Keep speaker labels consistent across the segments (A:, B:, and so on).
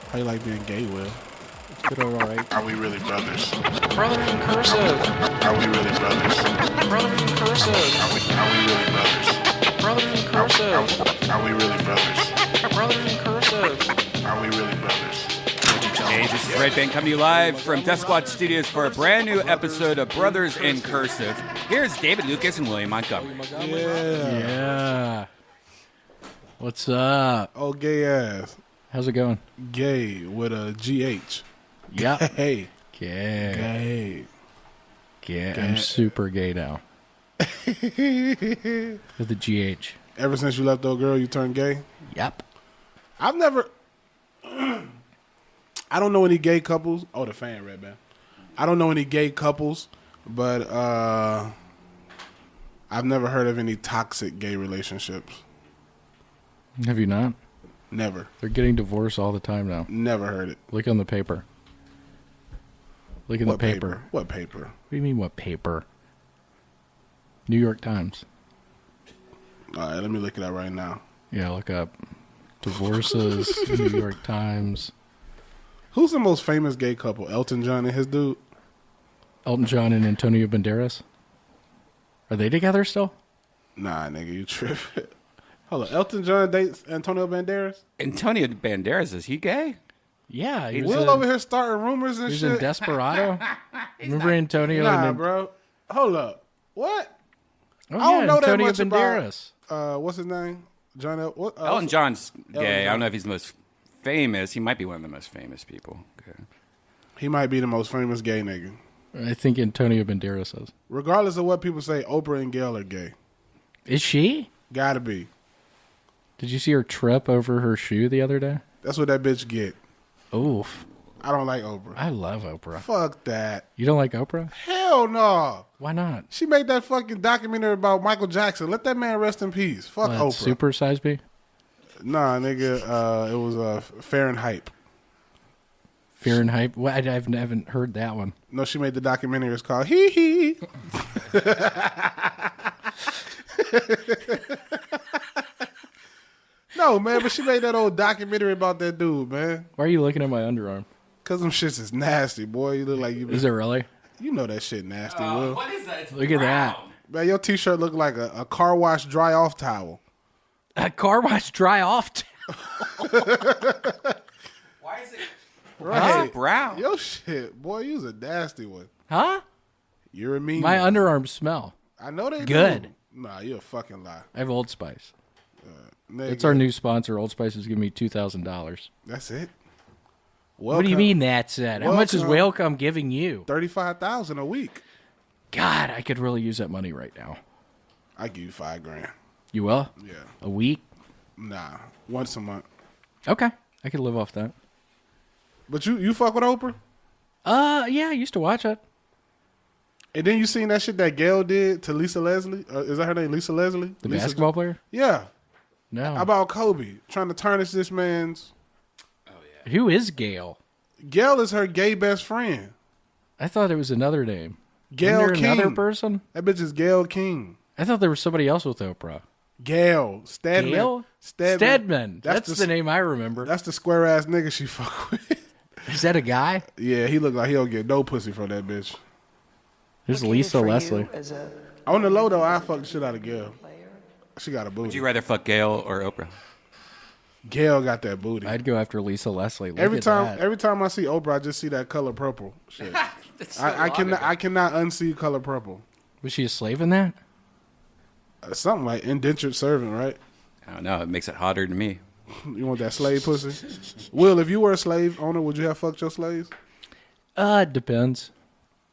A: How you like being gay, Will?
B: It's good, all right.
C: Are we really brothers?
D: Brother in cursive.
C: Are we really brothers?
D: Brother in cursive.
C: Are we really brothers?
D: Brother in cursive.
C: Are we really brothers?
D: Brother in cursive.
C: Are we really brothers?
E: Hey, this is Redban coming to you live from Death Squad Studios for a brand new episode of Brothers in Cursive. Here's David Lucas and William Montgomery.
B: Yeah. What's up?
A: Oh, gay ass.
B: How's it going?
A: Gay with a GH.
B: Yep.
A: Hey.
B: Gay.
A: Gay.
B: I'm super gay now. With the GH.
A: Ever since you left old girl, you turned gay?
B: Yep.
A: I've never... I don't know any gay couples. Oh, the fan, Redban. I don't know any gay couples, but I've never heard of any toxic gay relationships.
B: Have you not?
A: Never.
B: They're getting divorced all the time now.
A: Never heard it.
B: Look on the paper. Look in the paper.
A: What paper?
B: What do you mean, what paper? New York Times.
A: All right, let me look it up right now.
B: Yeah, look up. Divorces, New York Times.
A: Who's the most famous gay couple? Elton John and his dude?
B: Elton John and Antonio Banderas. Are they together still?
A: Nah, nigga, you tripping. Hold on. Elton John dates Antonio Banderas?
E: Antonio Banderas, is he gay?
B: Yeah. He
A: Will over here starting rumors and
B: He's
A: shit.
B: in Desperado. Remember Antonio?
A: Nah,
B: and
A: bro. Hold up. What?
B: Oh,
A: I don't
B: yeah,
A: know that
B: Antonio
A: much
B: Banderas.
A: about, what's his name? John El... What?
E: Elton John's gay.
A: John.
E: I don't know if he's the most famous. He might be one of the most famous people. Okay.
A: He might be the most famous gay nigga.
B: I think Antonio Banderas is.
A: Regardless of what people say, Oprah and Gayle are gay.
B: Is she?
A: Gotta be.
B: Did you see her trip over her shoe the other day?
A: That's what that bitch get.
B: Oof.
A: I don't like Oprah.
B: I love Oprah.
A: Fuck that.
B: You don't like Oprah?
A: Hell no.
B: Why not?
A: She made that fucking documentary about Michael Jackson. Let that man rest in peace. Fuck
B: What,
A: Oprah.
B: Super Size Me?
A: Nah, nigga. It was Fahrenheit.
B: Fahrenheit? What? I haven't heard that one.
A: No, she made the documentary. It's called Hee Hee. No, man, but she made that old documentary about that dude, man.
B: Why are you looking at my underarm?
A: Cause them shits is nasty, boy. You look like you.
B: Is it really?
A: You know that shit nasty, Will.
E: What is that? It's
B: Look at that.
A: Man, your t-shirt look like a car wash dry off towel.
B: A car wash dry off.
E: Why is it
A: Right.
E: brown?
A: Your shit, boy, you's a nasty one.
B: Huh?
A: You're a mean
B: My
A: one.
B: underarms smell.
A: I know they
B: Good.
A: do. Nah, you're a fucking lie.
B: I have Old Spice.
A: Nigga,
B: It's our new sponsor. Old Spice is giving me $2,000.
A: That's it.
B: What do you mean that's it? How much is Whalecom giving you?
A: $35,000 a week.
B: God, I could really use that money right now.
A: I give you $5,000.
B: You will?
A: Yeah.
B: A week?
A: Nah, once a month.
B: Okay. I could live off that.
A: But you fuck with Oprah?
B: Yeah, I used to watch it.
A: And then you seen that shit that Gayle did to Lisa Leslie? Is that her name, Lisa Leslie?
B: The
A: Lisa
B: basketball player?
A: Yeah.
B: No.
A: About Kobe. Trying to tarnish this man's...
B: Who is Gail?
A: Gayle is her gay best friend.
B: I thought it was another name.
A: Gayle
B: Isn't there
A: King.
B: another person?
A: That bitch is Gayle King.
B: I thought there was somebody else with Oprah.
A: Gayle. Stedman.
B: Gail?
A: Stedman.
B: That's the name I remember.
A: That's the square ass nigga she fuck with.
B: Is that a guy?
A: Yeah, he look like he don't get no pussy from that bitch.
B: There's Lisa Leslie.
A: On the low though, I fuck the shit out of Gayle. She got a booty.
E: Would you rather fuck Gayle or Oprah?
A: Gayle got that booty.
B: I'd go after Lisa Leslie. Look
A: every
B: at
A: time
B: that.
A: every time I see Oprah, I just see that color purple shit.
E: So
A: I cannot unsee color purple.
B: Was she a slave in that?
A: Something like indentured servant, right?
E: I don't know. It makes it hotter to me.
A: You want that slave pussy? Will, if you were a slave owner, would you have fucked your slaves?
B: It depends.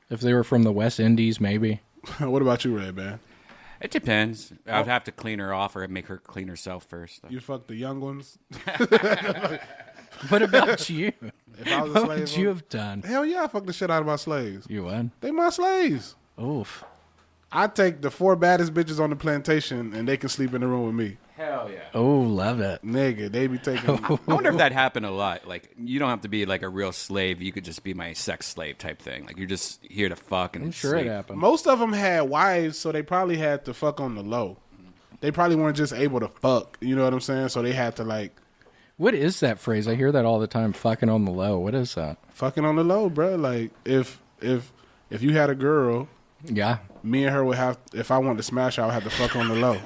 B: If they were from the West Indies, maybe.
A: What about you, Redban?
E: It depends. I would have to clean her off or make her clean herself first.
A: You fuck the young ones?
B: What about you?
A: If I was a
B: What
A: slave
B: would you have done?
A: Hell yeah, I fuck the shit out of my slaves.
B: You would?
A: They my slaves.
B: Oof.
A: I take the 4 baddest bitches on the plantation and they can sleep in the room with me.
E: Hell yeah.
B: Oh, love it.
A: Nigga, they be taking...
E: I wonder if that happened a lot. Like, you don't have to be like a real slave. You could just be my sex slave type thing. Like, you're just here to fuck and
B: I'm sure
E: sleep.
B: it happened.
A: Most of them had wives, so they probably had to fuck on the low. They probably weren't just able to fuck. You know what I'm saying? So they had to like
B: What is that phrase? I hear that all the time. Fucking on the low. What is that?
A: Fucking on the low, bro. Like if you had a girl,
B: Yeah.
A: me and her would have. If I wanted to smash her, I would have to fuck on the low,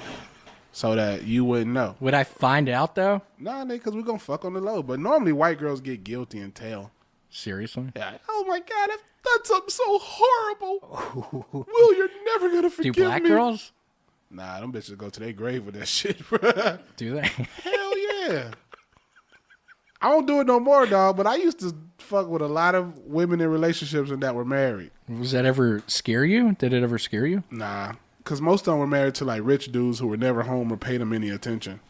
A: so that you wouldn't know.
B: Would I find out though?
A: Nah, nigga, because we're gonna fuck on the low. But normally white girls get guilty and tell.
B: Seriously?
A: Yeah. Oh my god, I've done something so horrible. Will, you're never gonna
B: Do
A: forgive
B: black
A: me.
B: girls?
A: Nah, them bitches go to their grave with that shit, bro.
B: Do they?
A: Hell yeah. I don't do it no more, dog, but I used to fuck with a lot of women in relationships and that were married.
B: Was that ever scare you? Did it ever scare you?
A: Nah, because most of them were married to like rich dudes who were never home or paid them any attention.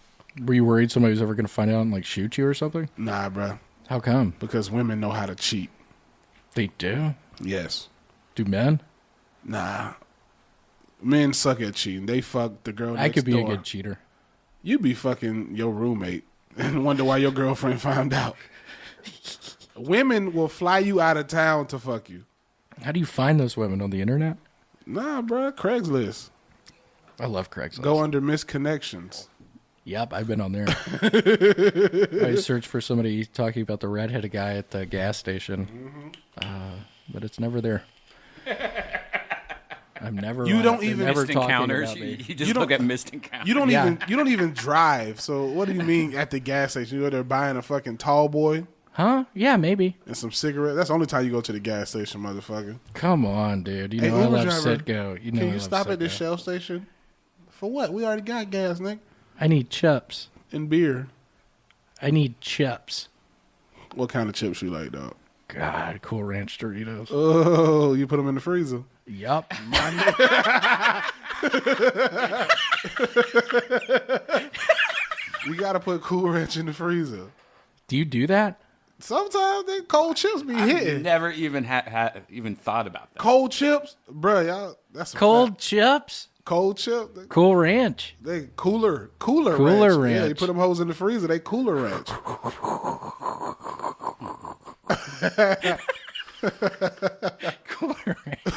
B: Were you worried somebody was ever going to find out and like shoot you or something?
A: Nah, bro,
B: How come?
A: because women know how to cheat.
B: They do?
A: Yes.
B: Do men?
A: Nah. Men suck at cheating. They fuck the girl next
B: I could be
A: door.
B: a good cheater.
A: You be fucking your roommate and wonder why your girlfriend found out. Women will fly you out of town to fuck you.
B: How do you find those women on the internet?
A: Nah, bro, Craigslist.
B: I love Craigslist.
A: Go under misconnections.
B: Yep, I've been on there. I searched for somebody talking about the redheaded guy at the gas station, but it's never there. I'm never.
A: You don't
B: they're
A: even-
B: never
E: Missed
B: talking
E: encounters.
B: about me.
E: You just
A: You don't-
E: look at missed encounters.
A: You don't
B: Yeah.
A: even drive. So what do you mean at the gas station? You go there buying a fucking tall boy
B: Huh? Yeah, maybe.
A: and some cigarettes. That's the only time you go to the gas station, motherfucker.
B: Come on, dude. You
A: Hey,
B: know I
A: Uber
B: love
A: driver,
B: Citgo. You know
A: Can
B: I
A: you
B: love
A: stop at this
B: Citgo.
A: Shell station? For what? We already got gas, Nick,
B: I need chips.
A: and beer.
B: I need chips.
A: What kind of chips you like, dog?
B: God, Cool Ranch Doritos.
A: Oh, you put them in the freezer.
B: Yup.
A: You gotta put Cool Ranch in the freezer.
B: Do you do that?
A: Sometimes the cold chips be hitting.
E: Never even even thought about that.
A: Cold chips, bruh, y'all. That's a
B: Cold
A: fact.
B: chips?
A: Cold chip.
B: Cool Ranch.
A: They cooler
B: Cooler
A: ranch. Yeah, you
B: ranch.
A: put them hoes in the freezer. They cooler ranch.
B: Cooler Ranch.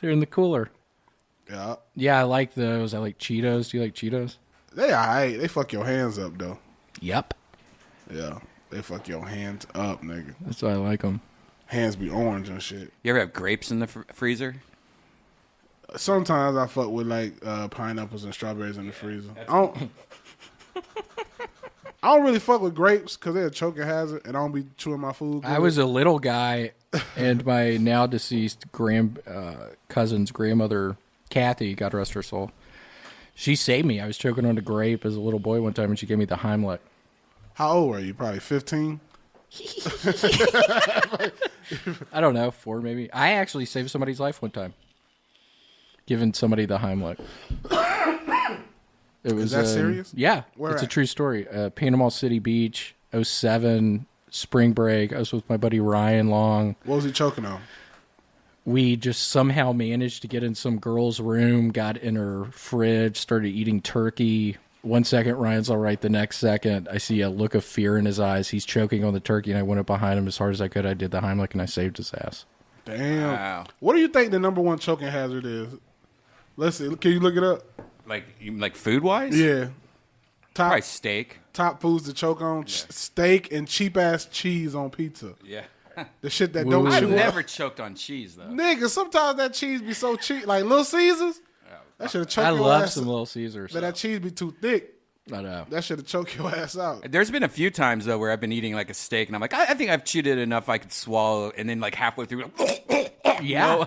B: They're in the cooler.
A: Yeah,
B: Yeah, I like those. I like Cheetos. Do you like Cheetos?
A: they alright. They fuck your hands up though.
B: Yep.
A: Yeah, they fuck your hands up, nigga.
B: That's why I like them.
A: Hands be orange and shit.
E: You ever have grapes in the freezer?
A: Sometimes I fuck with like pineapples and strawberries in the freezer. I don't really fuck with grapes because they're a choking hazard, and I don't be chewing my food.
B: I
A: good.
B: was a little guy, and my now deceased cousin's grandmother, Kathy, God rest her soul, she saved me. I was choking on a grape as a little boy one time, and she gave me the Heimlich.
A: How old were you? Probably 15.
B: I don't know, 4 maybe. I actually saved somebody's life one time, giving somebody the Heimlich. It was
A: that serious?
B: Yeah,
A: Where
B: it's a
A: at?
B: true story. Panama City Beach, '07, spring break. I was with my buddy Ryan Long.
A: What was he choking on?
B: We just somehow managed to get in some girl's room, got in her fridge, started eating turkey. 1 second, Ryan's all right. The next second, I see a look of fear in his eyes. He's choking on the turkey, and I went up behind him as hard as I could. I did the Heimlich, and I saved his ass.
A: Damn.
E: Wow.
A: What do you think the #1 choking hazard is? Let's see. Can you look it up?
E: Like food wise?
A: Yeah.
E: Probably steak.
A: Top foods to choke on: steak and cheap ass cheese on pizza.
E: Yeah.
A: The shit that
B: Ooh.
A: don't
E: I've
A: chew up.
E: never choked on cheese though.
A: Nigga, sometimes that cheese be so cheap, like Little Caesars. That should have choked
B: I
A: your
B: love
A: ass.
B: some Little Caesars.
A: But that cheese be too thick.
B: I know.
A: That should have choked your ass out.
E: There's been a few times though where I've been eating like a steak and I'm like, I think I've chewed it enough I could swallow, and then like halfway through,
B: Yeah.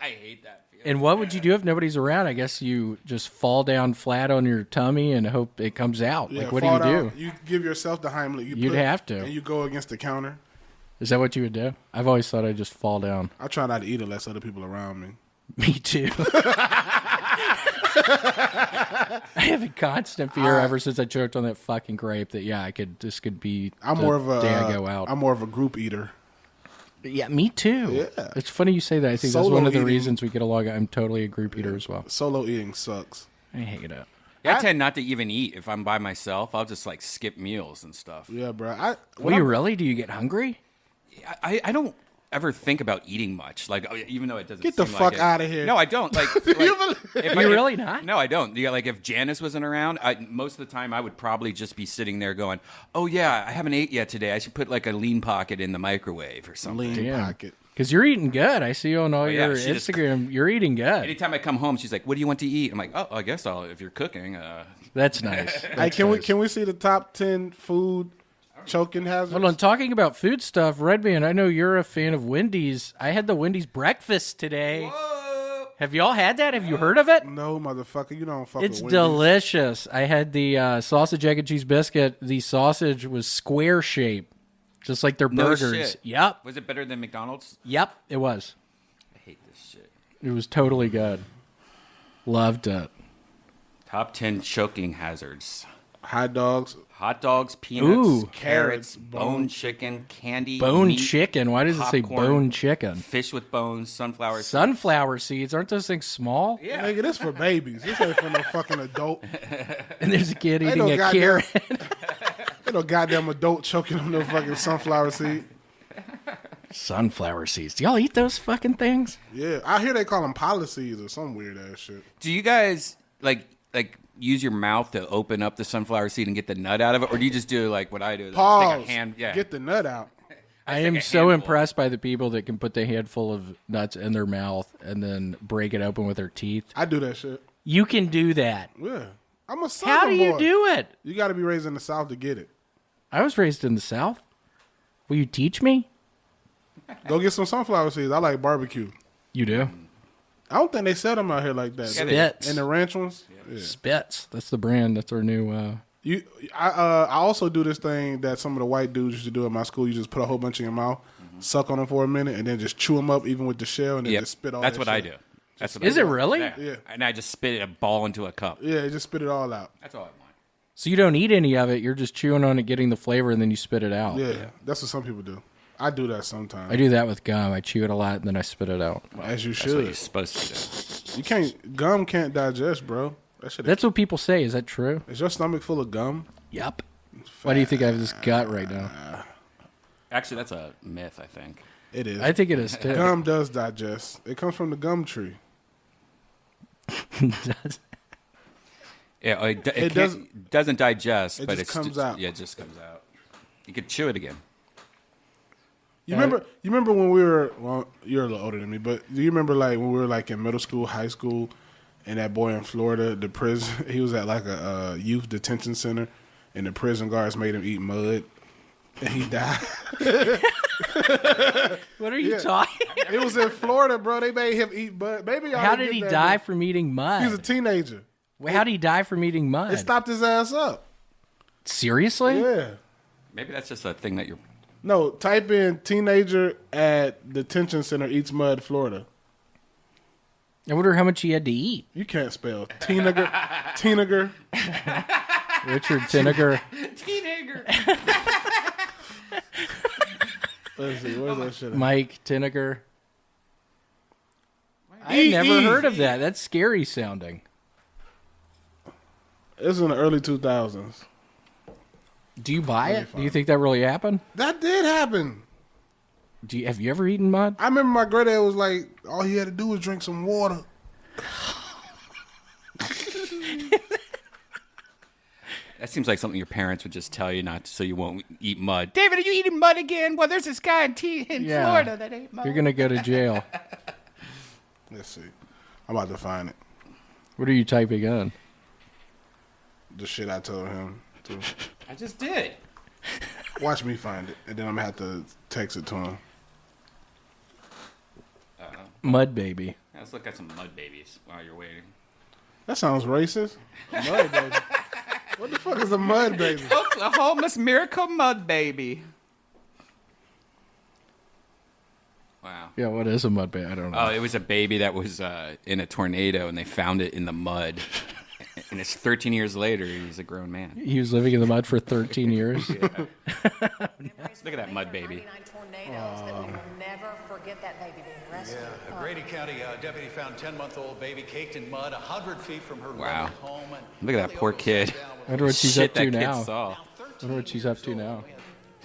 E: I hate that feeling.
B: And what would you do if nobody's around? I guess you just fall down flat on your tummy and hope it comes out.
A: Yeah,
B: Like, what do
A: fall
B: you
A: down,
B: do?
A: You give yourself the Heimlich.
B: You'd have to.
A: And you go against the counter.
B: Is that what you would do? I've always thought I'd just fall down.
A: I try not to eat unless other people around me.
B: Me too. I have a constant fear ever since I choked on that fucking grape that this could be
A: I'm
B: the
A: more of a
B: day I go out.
A: I'm more of a group eater.
B: Yeah, me too.
A: Yeah.
B: It's funny you say that. I think that's
A: Solo
B: one of the
A: eating-
B: reasons we get along. I'm totally a group eater as well.
A: Solo eating sucks.
B: I hate it.
E: I tend not to even eat if I'm by myself. I'll just like skip meals and stuff.
A: Yeah, bro.
B: Well, you really? Do you get hungry?
E: I don't. ever think about eating much. Like, even though it doesn't
A: Get the
E: seem
A: fuck
E: like it.
A: out of here.
E: No, I don't. Like,
B: You really not?
E: No, I don't. Yeah, like if Janice wasn't around, most of the time I would probably just be sitting there going, "Oh yeah, I haven't ate yet today. I should put like a lean pocket in the microwave or something."
A: Lean
B: Damn.
A: pocket.
B: Because you're eating good. I see on all
E: yeah,
B: your
E: she just-
B: Instagram. You're eating good.
E: Anytime I come home, she's like, "What do you want to eat?" I'm like, "Oh, I guess if you're cooking."
B: That's nice.
A: Hey, can we see the top 10 food choking hazards?
B: Hold on. Talking about food stuff, Redban, I know you're a fan of Wendy's. I had the Wendy's breakfast today.
E: Whoa!
B: Have y'all had that? Have you heard of it?
A: No, motherfucker, you don't fuck
B: It's
A: with Wendy's.
B: delicious. I had the sausage, egg, and cheese biscuit. The sausage was square shaped, just like their
E: No
B: burgers.
E: shit.
B: Yep.
E: Was it better than McDonald's?
B: Yep, it was.
E: I hate this shit.
B: It was totally good. Loved it.
E: Top 10 choking hazards.
A: Hot dogs.
E: Hot dogs, peanuts,
B: Ooh.
E: carrots,
A: Carrots,
E: bone chicken, candy,
B: Bone
E: meat,
B: chicken. Why does it say
E: popcorn,
B: bone chicken?
E: fish with bones, sunflower seeds.
B: Sunflower seeds. Aren't those things small?
E: Yeah.
A: Nigga, this for babies. This ain't for no fucking adult.
B: And there's a kid
A: Ain't
B: eating
A: no
B: a
A: goddamn-
B: carrot.
A: Ain't no goddamn adult choking on no fucking sunflower seed.
B: Sunflower seeds. Do y'all eat those fucking things?
A: Yeah, I hear they call them policies or some weird ass shit.
E: Do you guys like use your mouth to open up the sunflower seed and get the nut out of it, or do you just do like what I do? Just
A: Pause.
E: take a hand, yeah.
A: Get the nut out.
B: I
E: take
B: am
E: a
B: so
E: handful.
B: impressed by the people that can put the handful of nuts in their mouth and then break it open with their teeth.
A: I do that shit.
B: You can do that.
A: Yeah, I'm a southern
B: How do you
A: boy.
B: do it?
A: You got to be raised in the South to get it.
B: I was raised in the South. Will you teach me?
A: Go get some sunflower seeds. I like barbecue.
B: You do.
A: I don't think they sell them out here like that.
B: Spits.
A: And the ranch ones. Yeah.
B: Spits. That's the brand. That's our new.
A: I also do this thing that some of the white dudes used to do at my school. You just put a whole bunch in your mouth, suck on them for a minute, and then just chew them up, even with the shell, and then
E: Yep.
A: just spit all.
E: That's
A: that
E: what I
A: shit.
E: do. That's what
B: Is
E: I
B: it
E: do.
B: really?
A: Yeah.
E: And I just spit a ball into a cup.
A: Yeah, just spit it all out.
E: That's all I want.
B: So you don't eat any of it. You're just chewing on it, getting the flavor, and then you spit it out.
A: Yeah, that's what some people do. I do that sometimes.
B: I do that with gum. I chew it a lot, and then I spit it out.
A: As you
E: That's what you're
A: should.
E: supposed to do.
A: You can't. Gum can't digest, bro. That shit.
B: That's what people say. Is that true?
A: Is your stomach full of gum?
B: Yep. Why do you think I have this gut right now?
E: Actually, that's a myth, I think.
A: It is.
B: I think it is too.
A: Gum does digest. It comes from the gum tree.
E: Yeah,
A: It
E: doesn't digest,
A: it
E: but
A: just
E: it
A: comes out.
E: Yeah, it just comes out. You could chew it again.
A: You remember when we were? Well, you're a little older than me, but do you remember like when we were like in middle school, high school, and that boy in Florida, the prison, he was at like a youth detention center, and the prison guards made him eat mud, and he died.
B: What are you talking?
A: It was in Florida, bro. They made him eat mud. Maybe y'all
B: How
A: didn't
B: did he
A: get that,
B: die
A: but
B: from eating mud?
A: He was a teenager.
B: How did he die from eating mud?
A: It stopped his ass up.
B: Seriously?
A: Yeah.
E: Maybe that's just a thing that you're.
A: No, type in teenager at detention center eats mud, Florida.
B: I wonder how much he had to eat.
A: You can't spell teenager. Teenager.
B: Richard Tinniger.
E: Teenager.
A: Let's see. Where's that shit? At?
B: Mike Tinniger. I never heard of that. That's scary sounding.
A: It was in the early 2000s.
B: Do you buy it? Do you think that really happened?
A: That did happen.
B: Have you ever eaten mud?
A: I remember my granddad was like, all he had to do was drink some water.
E: That seems like something your parents would just tell you not to, so you won't eat mud. David, are you eating mud again? Well, there's this guy in Florida that ate mud.
B: You're going to go to jail.
A: Let's see. I'm about to find it.
B: What are you typing in?
A: The shit I told him to.
E: I just did.
A: Watch me find it, and then I'm going to have to text it to him.
B: Mud baby.
E: Let's look at some mud babies while you're waiting.
A: That sounds racist. Mud baby. What the fuck is a mud baby?
E: Oklahoma's Miracle Mud Baby. Wow.
B: Yeah, what is a mud baby? I don't know.
E: Oh, it was a baby that was in a tornado, and they found it in the mud. And it's 13 years later, he's a grown man.
B: He was living in the mud for 13 years.
E: Look at that mud baby.
F: Tornadoes that we will never forget that baby being rescued.
G: Yeah, a Grady County deputy found 10-month-old baby caked in mud 100 feet from her
E: Wow.
G: lovely home. And
E: Look at that poor kid.
B: I wonder what she's
E: Shit
B: up to
E: that kid
B: now.
E: saw.
B: I wonder what she's up to now.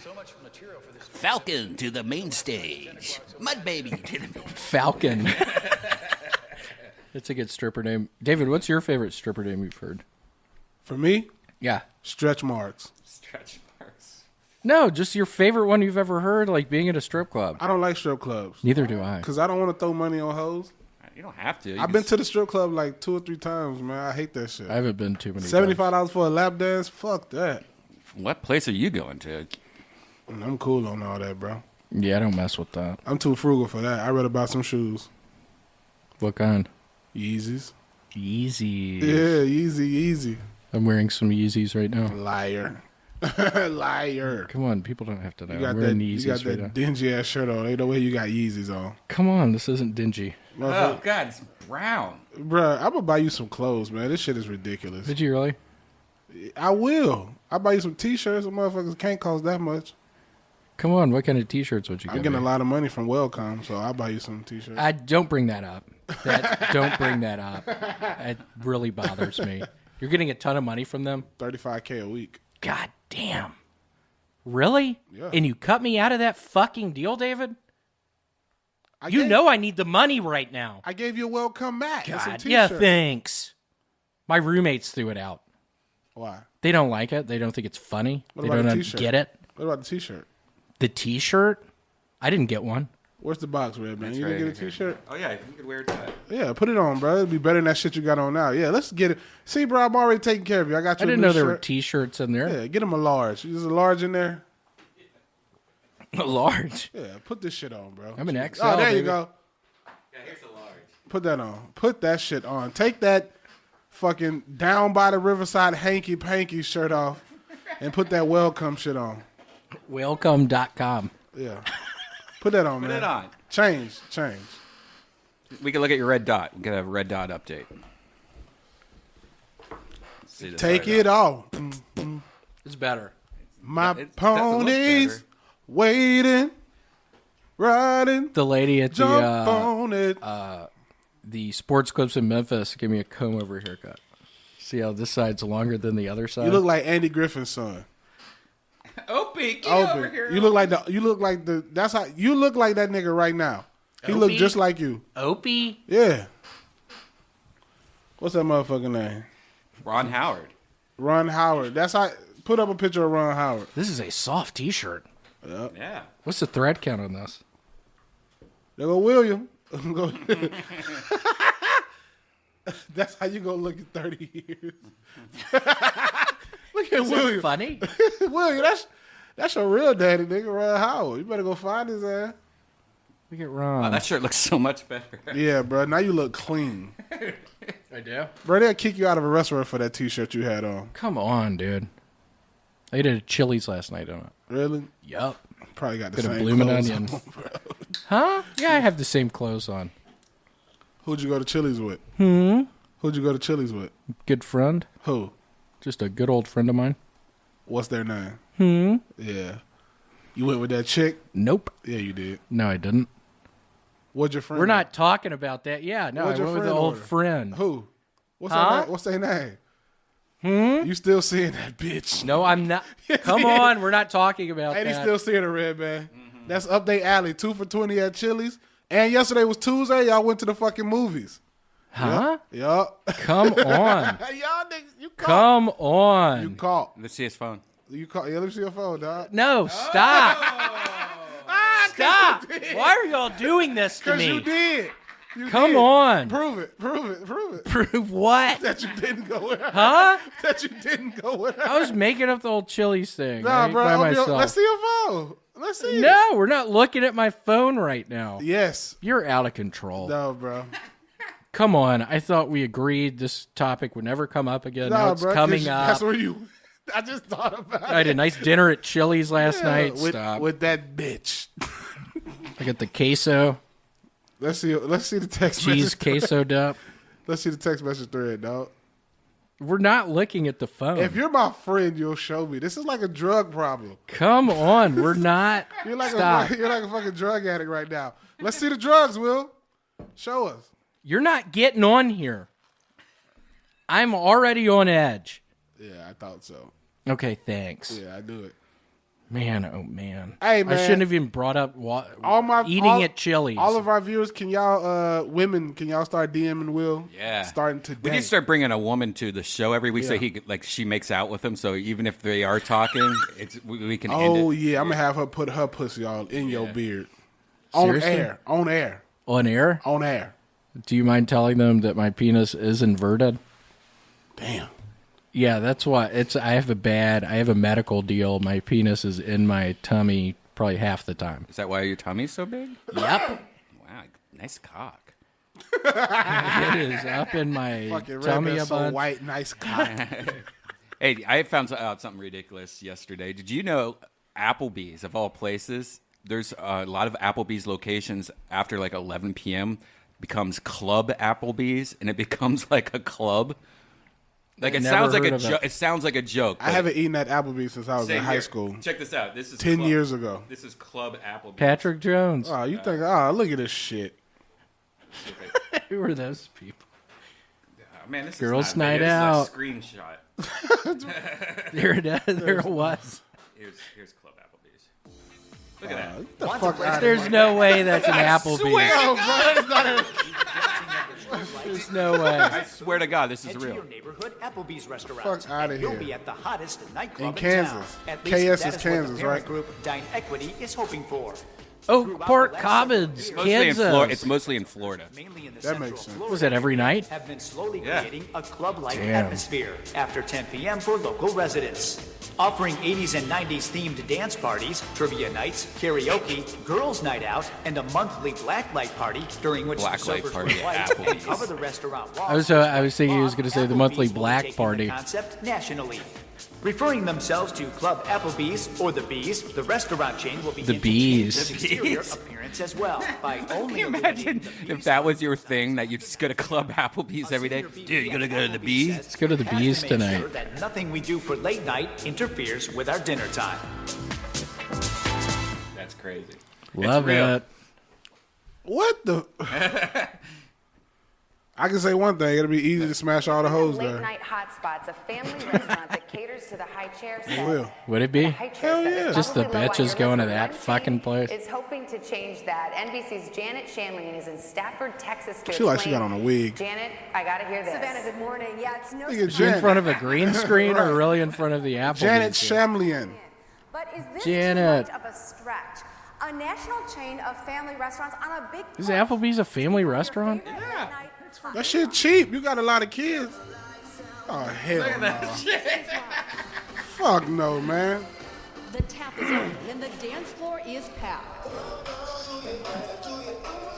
G: so much material for this.
E: Falcon to the main stage. Mud Baby to the main
B: Falcon. That's a good stripper name. David, what's your favorite stripper name you've heard?
A: For me,
B: Yeah.
A: stretch marks.
E: stretch marks.
B: No, just your favorite one you've ever heard, like being at a strip club.
A: I don't like strip clubs
B: Neither do I.
A: because I don't want to throw money on hoes.
E: You don't have to.
A: I've been to the strip club like 2 or 3 times, man. I hate that shit.
B: I haven't been too many times.
A: $75 for a lap dance? Fuck that.
E: What place are you going to?
A: I'm cool on all that, bro.
B: Yeah, I don't mess with that.
A: I'm too frugal for that. I'd rather buy some shoes.
B: What kind?
A: Yeezys.
B: Yeezys.
A: Yeah, Yeezy.
B: I'm wearing some Yeezys right now.
A: Liar. Liar.
B: Come on, people don't have to know.
A: You got
B: I'm
A: that,
B: wearing
A: you
B: Yeezys
A: got
B: right
A: that
B: now.
A: dingy ass shirt on. Ain't no way you got Yeezys on.
B: Come on, this isn't dingy.
E: Oh, God, it's brown.
A: Bruh, I'm gonna buy you some clothes, man. This shit is ridiculous.
B: Did you really?
A: I will. I'll buy you some t-shirts. Some motherfuckers can't cost that much.
B: Come on, what kind of T-shirts would you
A: I'm
B: get
A: getting
B: me?
A: a lot of money from Wellcome, so I'll buy you some t-shirts.
B: I don't bring that up. Don't bring that up. It really bothers me. You're getting a ton of money from them?
A: $35K a week.
B: God damn. Really?
A: Yeah.
B: And you cut me out of that fucking deal, David?
A: I
B: I need the money right now.
A: I gave you a Welcome mat and some
B: God,
A: t-shirts.
B: yeah, thanks. My roommates threw it out.
A: Why?
B: They don't like it. They don't think it's funny.
A: What
B: They
A: about
B: don't
A: the t-shirt?
B: get it.
A: What about the t-shirt?
B: The T-shirt? I didn't get one.
A: Where's the box, Redban? You didn't get a t-shirt?
E: Oh, yeah, you could wear that.
A: Yeah, put it on, bro. It'd be better than that shit you got on now. Yeah, let's get it. See, bro, I'm already taking care of you. I got you
B: I
A: a
B: didn't
A: new
B: know there were
A: shirt.
B: T-shirts in there.
A: Yeah, get him a large. There's a large in there.
B: A large.
A: Yeah, put this shit on, bro.
B: I'm an XL,
A: Oh, there you
B: baby.
A: go.
E: Yeah, here's a large.
A: Put that on. Put that shit on. Take that fucking down by the riverside hanky-panky shirt off and put that Welcome shit on.
B: Welcome.com.
A: Yeah. Put that on, man.
E: Put it on.
A: Change.
E: We can look at your red dot. We can have a red dot update. See this
A: Take
E: red
A: it
E: dot.
A: off.
B: It's better.
A: My
E: It doesn't look
A: ponies
E: better.
A: waiting, riding,
B: The lady at
A: jump
B: the
A: on it.
B: the sports clips in Memphis gave me a comb over haircut. See how this side's longer than the other side?
A: You look like Andy Griffin's son.
E: Opie, get
A: Opie.
E: over here.
A: You look like that's how you look like that nigga right now. He look
B: Opie?
A: just like you.
B: Opie?
A: Yeah. What's that motherfucking name?
E: Ron Howard.
A: Ron Howard. That's how. Put up a picture of Ron Howard.
B: This is a soft T-shirt.
E: Yeah.
B: What's the thread count on this?
A: There go William. Go- That's how you gonna look in 30 years. Look at
B: Is
A: William.
B: that funny?
A: William, that's your real daddy, nigga, Ron Howard. You better go find his ass.
B: Look at Ron.
E: Wow, that shirt looks so much better.
A: Yeah, bro. Now you look clean.
B: I do?
A: Bro, they'll kick you out of a restaurant for that t-shirt you had on.
B: Come on, dude. I ate at Chili's last night, don't I?
A: Really?
B: Yup.
A: Probably got the
B: Bit of
A: same
B: bloomin'
A: clothes
B: onion.
A: on, bro.
B: Huh? Yeah, I have the same clothes on.
A: Who'd you go to Chili's with? Who'd you go to Chili's with?
B: Good friend.
A: Who?
B: Just a good old friend of mine.
A: What's their name? Yeah. You went with that chick?
B: Nope.
A: Yeah, you did.
B: No, I didn't.
A: What'd your friend
B: We're
A: do?
B: not talking about that. Yeah, no,
A: What'd
B: I
A: your
B: went with
A: friend
B: an old
A: order?
B: friend.
A: Who? What's
B: Huh?
A: their name? What's their name? You still seeing that bitch?
B: No, I'm not.
A: Yes,
B: Come
A: he is.
B: on, we're not talking about
A: And
B: that.
A: he's still seeing a red man. That's up they alley. 2 for $20 at Chili's. And yesterday was Tuesday. Y'all went to the fucking movies.
B: Huh?
A: Yup.
B: Come on.
A: Y'all niggas, you caught.
B: Come on.
A: You caught.
E: Let's see his phone.
A: You caught. Yeah, let me see your phone, dog.
B: No, stop.
A: Ah,
B: Stop. Why are y'all doing this to
A: Because you
B: me?
A: did. You
B: Come
A: did.
B: on.
A: Prove it. Prove it. Prove it.
B: Prove what?
A: That you didn't go with her.
B: Huh?
A: That you didn't go with her.
B: I was making up the old Chili's thing.
A: Nah,
B: right,
A: bro.
B: by
A: I'll be-
B: myself.
A: let's see your phone. Let's see it.
B: No, we're not looking at my phone right now.
A: Yes.
B: You're out of control.
A: No, bro.
B: Come on. I thought we agreed this topic would never come up again. Now
A: No,
B: it's
A: bro. 'cause
B: coming up.
A: That's where you. I just thought about
B: I had a
A: it.
B: nice dinner at Chili's last night.
A: with,
B: Stop.
A: with that bitch.
B: I got the queso,
A: Let's see the text
B: cheese
A: message.
B: queso up.
A: Let's see the text message thread, dog.
B: We're not looking at the phone.
A: If you're my friend, you'll show me. This is like a drug problem.
B: Come on, we're not.
A: You're like
B: Stop.
A: you're like a fucking drug addict right now. Let's see the drugs, Will. Show us.
B: You're not getting on here. I'm already on edge.
A: Yeah, I thought so.
B: Okay, thanks.
A: Yeah, I do it.
B: Man, oh man.
A: Hey, man.
B: I shouldn't have even brought up eating at Chili's.
A: All of our viewers, can y'all, women, can y'all start DMing Will?
E: Yeah.
A: Starting today.
E: We need to start bringing a woman to the show every week so she makes out with him. So even if they are talking, we can end it.
A: Oh, yeah. I'm going to have her put her pussy all in your beard.
B: Seriously?
A: On air.
B: On air?
A: On air.
B: Do you mind telling them that my penis is inverted?
A: Damn.
B: Yeah, that's why I have a medical deal. My penis is in my tummy probably half the time.
E: Is that why your tummy's so big?
B: Yep.
E: Wow, nice cock.
B: It is up in my
A: Fucking
B: tummy
A: Redban
B: a
A: so
B: bunch.
A: white, nice cock.
E: Hey, I found out something ridiculous yesterday. Did you know Applebee's, of all places, there's a lot of Applebee's locations after like 11 p.m. becomes Club Applebee's, and it becomes like a club. Like it sounds like a joke. It sounds like a joke.
A: I haven't eaten at Applebee's since I was in high school.
E: Check this out. This is
A: 10 years ago.
E: This is Club Applebee's.
B: Patrick Jones.
A: Oh, you think? Oh, look at this shit.
B: Who are those people?
E: Man, this
B: Girls'
E: is not
B: night
E: big.
B: out.
E: This is a screenshot.
B: There it was.
E: Here's Club Applebee's. Look at that.
A: Get the fuck out of
B: There's
A: here.
B: no way that's an Applebee's.
A: Oh, bro, it's not a...
B: There's no way.
E: I swear to God, this is
G: Head to
E: real.
G: your neighborhood Applebee's restaurant.
A: Fuck outta
G: You'll
A: here.
G: be at the hottest nightclub
A: In Kansas.
G: town. At
A: KS
G: least
A: is
G: that what
A: Kansas,
G: the parent
A: right?
G: group Dine Equity is hoping for.
B: Oak Park Commons, Kansas.
E: It's mostly in Florida.
G: Mainly in the
A: That
G: central
A: makes sense.
G: Florida
B: Was that every night?
G: have been slowly
E: Yeah.
G: creating a club-like
B: Damn.
G: atmosphere after 10 p.m. for local residents. Offering 80s and 90s themed dance parties, trivia nights, karaoke, girls' night out, and a monthly blacklight party during which
E: Blacklight
G: the servers
E: party
G: will
E: at
G: light and
E: Applebee's.
G: cover the restaurant walls.
B: I was thinking he was gonna say the monthly
G: Applebee's will be
B: black
G: taking
B: party.
G: The concept nationally. Referring themselves to Club Applebee's or the Bees, the restaurant chain will be
B: The Bees.
G: the exterior appearance as well by only
E: Can you
G: illuminating
E: imagine
G: the
E: if
G: Bees.
E: that was your thing, that you just go to Club Applebee's every day? Dude, you gonna go to the Bees?
B: Let's go to the
G: Has
B: Bees
G: make
B: tonight.
G: Sure that nothing we do for late night interferes with our dinner time.
E: That's crazy.
B: Love
E: real.
B: it.
A: What the... I can say one thing. It'll be easy to smash all the hoes
F: Late
A: there.
F: night hotspots, a family restaurant that caters to the high chair set.
A: It will.
B: Would it be?
F: The high chair
A: Hell
F: set
A: yeah.
F: is
B: Just the
F: probably low on
B: bitches
F: your
B: going
F: list,
B: to
F: but
B: that
F: one
B: fucking
F: chain
B: place?
F: is hoping to change that. NBC's Janet Shanley is in Stafford, Texas to
A: She like she
F: explain.
A: got on a wig.
F: Janet, I gotta hear this.
H: Savannah, good morning. Yeah, it's no
A: Look at
B: You in
A: Janet.
B: front of a green screen
A: Right.
B: or really in front of the Applebee's?
A: Janet Shamlian.
H: But is this
B: Janet.
H: too much of a stretch? A national chain of family restaurants on a big
B: Is
H: push
B: Applebee's a family
H: for your
B: restaurant?
H: favorite late-night
A: That shit cheap. You got a lot of kids. Oh, hell no. Fuck no, man.
I: The tap is open and the dance floor is packed.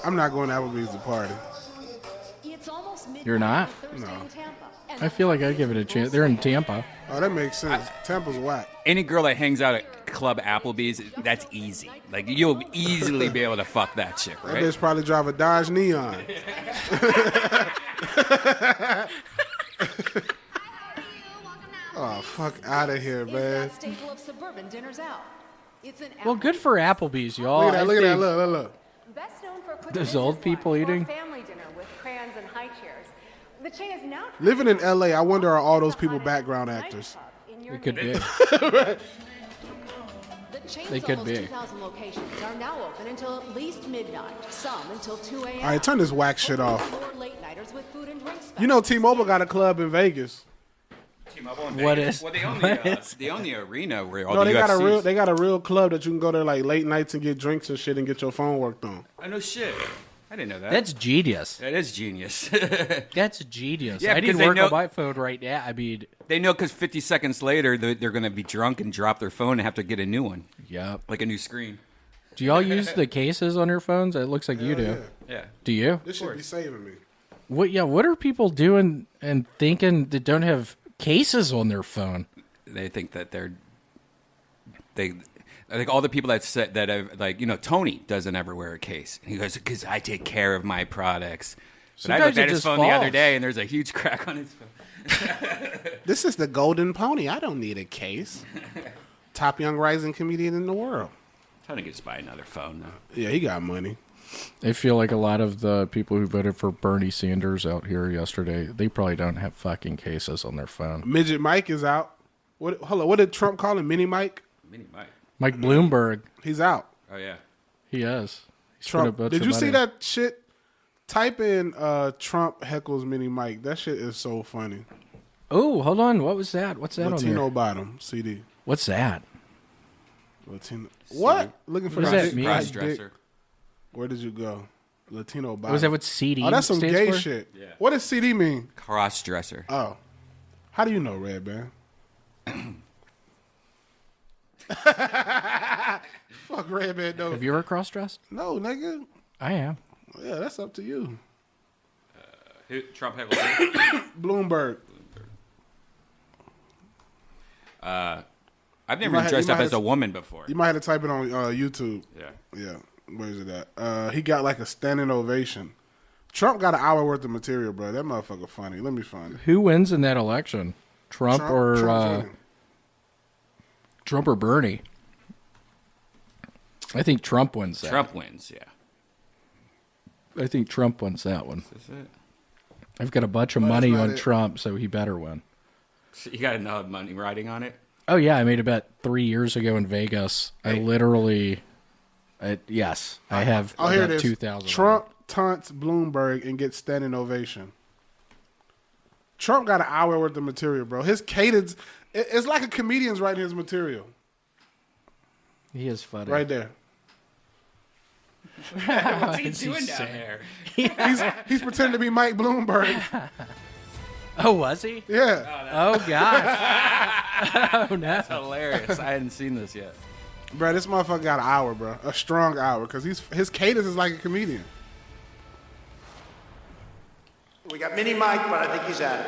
A: I'm not going to Applebee's to party.
I: It's almost midnight
B: You're not?
I: on Thursday in Tampa. And
B: I feel like I'd give it a chance. They're in Tampa.
A: Oh, that makes sense. Tampa's whack.
E: Any girl that hangs out at Club Applebee's, that's easy. Like, you'll easily be able to fuck that chick,
A: That
E: right?
A: bitch probably drive a Dodge Neon. Oh, fuck out of here,
I: is
A: man.
I: that staple of suburban dinners out. It's an
B: Well, good for Applebee's, y'all.
A: Look at that,
B: I
A: look at that,
B: think-
A: look, look.
H: Best known for a quick
B: Those
H: business
B: old people
H: lunch or
B: eating?
H: family dinner with crayons and high chairs. The chain is now
A: Living in LA, I wonder are all those people background actors?
B: It could be.
I: The chain's
B: They could
I: almost
B: be.
I: 2,000 locations are now open until at least midnight. Some until 2 a.m.
A: All right, turn this whack shit
I: Open
A: off.
I: for more late-nighters with food and drinks.
A: You know T-Mobile got a club in Vegas.
E: T-Mobile in
B: What
E: Vegas.
B: is-
E: Well, they own
B: what
E: the,
B: is-
E: they own the arena where all
A: No,
E: the
A: they
E: UFCs.
A: got a real club that you can go there like late nights and get drinks and shit and get your phone worked on.
E: Oh, no shit. I didn't know that.
B: That's genius.
E: That is genius.
B: That's genius.
E: Yeah,
B: I
E: because
B: didn't
E: they
B: work
E: know-
B: on my phone right now. I mean,
E: They know because 50 seconds later they're going to be drunk and drop their phone and have to get a new one,
B: yep.
E: like a new screen.
B: Do y'all use the cases on your phones? It looks like you do.
E: Yeah.
B: Do you?
A: This should be saving me.
B: What? Yeah. What are people doing and thinking that don't have cases on their phone?
E: They think that I think all the people that said that have, like, you know, Tony doesn't ever wear a case. And he goes, because I take care of my products. But I
B: Sometimes
E: looked
B: it
E: at his
B: just
E: phone the other
B: falls.
E: day and there's a huge crack on his phone.
A: This is the Golden Pony. I don't need a case. Top young rising comedian in the world.
E: Tony can just buy another phone now.
A: Yeah, he got money.
B: I feel like a lot of the people who voted for Bernie Sanders out here yesterday, they probably don't have fucking cases on their phone.
A: Midget Mike is out. What? Hold on. What did Trump call him? Mini Mike?
E: Mini Mike.
B: Mike Bloomberg.
A: He's out.
E: Oh yeah.
B: He is. He's
A: Trump.
B: put a bunch
A: Did
B: of
A: you see
B: money.
A: that shit? Type in Trump heckles Mini Mike. That shit is so funny.
B: Oh, hold on. What was that? What's that on
A: Latino
B: there?
A: bottom CD.
B: What's that?
A: Latino. What? Looking for
B: What does
A: that
B: that
A: dick,
B: mean?
A: dick.
E: Cross-dresser.
A: Where did you go? Latino bottom.
B: Was that what CD
A: Oh, that's some
B: stands
A: gay
B: for?
A: shit.
E: Yeah.
A: What does CD mean?
E: Cross-dresser.
A: Oh. How do you know, Redban? Fuck Redban, though.
B: Have you ever cross-dressed?
A: No, nigga.
B: I am.
A: Yeah, that's up to you.
E: Trump heckled who?
A: Bloomberg.
E: I've
A: You
E: never
A: might
E: been
A: ha-
E: dressed
A: you
E: up
A: might
E: as a
A: have-
E: woman before.
A: You might have to type it on YouTube.
E: Yeah.
A: Yeah. Where is it at? He got like a standing ovation. Trump got an hour worth of material, bro. That motherfucker funny. Let me find it.
B: Who wins in that election? Trump or Bernie? I think Trump wins that.
E: Trump wins, yeah.
B: I think Trump wins that one.
E: Is it?
B: I've got a bunch of
A: But
B: money
A: it's not
B: on
A: it.
B: Trump, so he better win.
E: So you got enough money riding on it?
B: Oh, yeah. I made a bet 3 years ago in Vegas. I literally... yes. I have
A: Oh, here it
B: about
A: is.
B: 2,000.
A: Trump taunts Bloomberg and gets standing ovation. Trump got an hour worth of material, bro. His cadence, it's like a comedian's writing his material.
B: He is funny.
A: Right there.
E: What's he
B: is he
E: doing down
B: saying?
E: there?
A: He's pretending to be Mike Bloomberg.
B: Oh, was he?
A: Yeah.
B: Oh, gosh. Oh, no.
E: Hilarious. I hadn't seen this yet.
A: Bro, this motherfucker got an hour, bro. A strong hour, because his cadence is like a comedian.
J: We got Mini Mike, but I think he's out.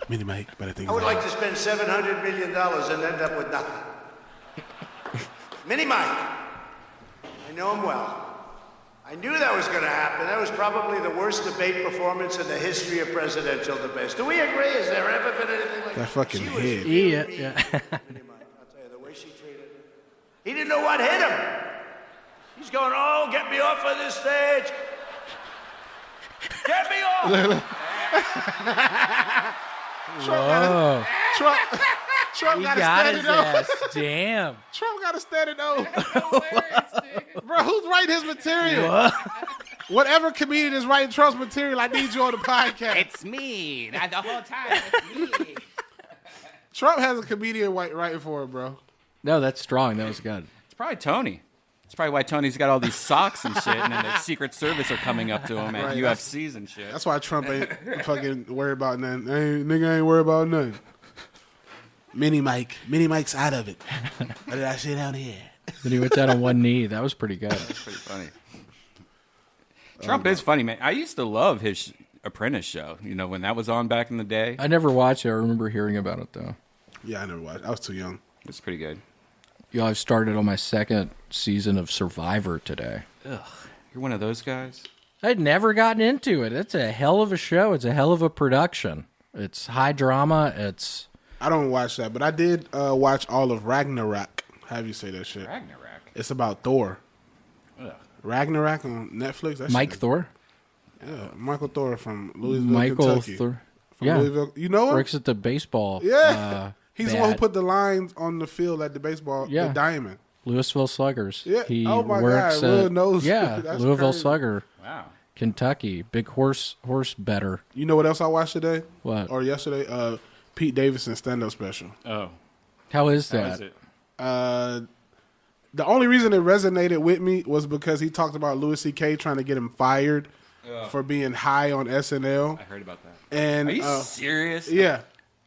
A: Mini Mike, but I think
J: I would like to spend $700 million and end up with nothing. Mini Mike. I know him well. I knew that was going to happen. That was probably the worst debate performance in the history of presidential debates. Do we agree? Has there ever been anything like
A: that fucking
J: She was
A: head.
J: really
B: Yeah,
J: mean.
B: yeah.
J: Mini Mike, I'll tell you, the way she treated him. He didn't know what hit him. He's going, oh, get me off of this stage. Get me off.
B: Whoa.
A: Trump
B: He
A: got a
B: got his
A: standing
B: ass.
A: O.
B: Damn.
A: Trump got a standing O. Bro, who's writing his material? Whatever comedian is writing Trump's material, I need you on the podcast.
E: It's me. The whole time, it's me.
A: Trump has a comedian writing for him, bro.
B: No, that's strong. That was good.
E: It's probably Tony. It's probably why Tony's got all these socks and shit, and then the Secret Service are coming up to him at
A: Right,
E: UFCs and shit.
A: That's why Trump ain't fucking worried about nothing. Nigga ain't worried about nothing. Mini Mike's out of it. What did I say down here?
B: Then he went down on one knee. That was pretty good.
E: That's pretty funny. Trump is funny, man. I used to love his Apprentice show. You know, when that was on back in the day.
B: I never watched it. I remember hearing about it, though.
A: Yeah, I never watched. I was too young.
E: It's pretty good.
B: Yo, I've started on my second season of Survivor today.
E: Ugh, you're one of those guys?
B: I'd never gotten into it. It's a hell of a show. It's a hell of a production. It's high drama. It's...
A: I don't watch that, but I did watch all of Ragnarok. How do you say that shit?
E: Ragnarok?
A: It's about Thor.
E: Ugh.
A: Ragnarok on Netflix. That
B: Mike
A: shit-
B: Thor?
A: Yeah, Michael Thor from Louisville,
B: Michael
A: Kentucky.
B: Thor.
A: From
B: Yeah.
A: Louisville. You know him?
B: Works at the baseball.
A: Yeah. He's the one who
B: bat.
A: put the lines on the field at the baseball,
B: Yeah.
A: the diamond.
B: Louisville Sluggers.
A: Yeah.
B: He
A: Oh, my
B: works
A: God. Will
B: at
A: knows.
B: Yeah,
A: That's
B: Louisville
A: crazy.
B: Slugger.
E: Wow.
B: Kentucky. Big horse better.
A: You know what else I watched today?
B: What?
A: Or yesterday? Pete Davidson stand-up special.
E: Oh.
B: How is
E: How
B: that?
E: is it?
A: The only reason it resonated with me was because he talked about Louis C.K. trying to get him fired for being high on SNL.
E: I heard about that.
A: And
E: Are you serious?
A: yeah.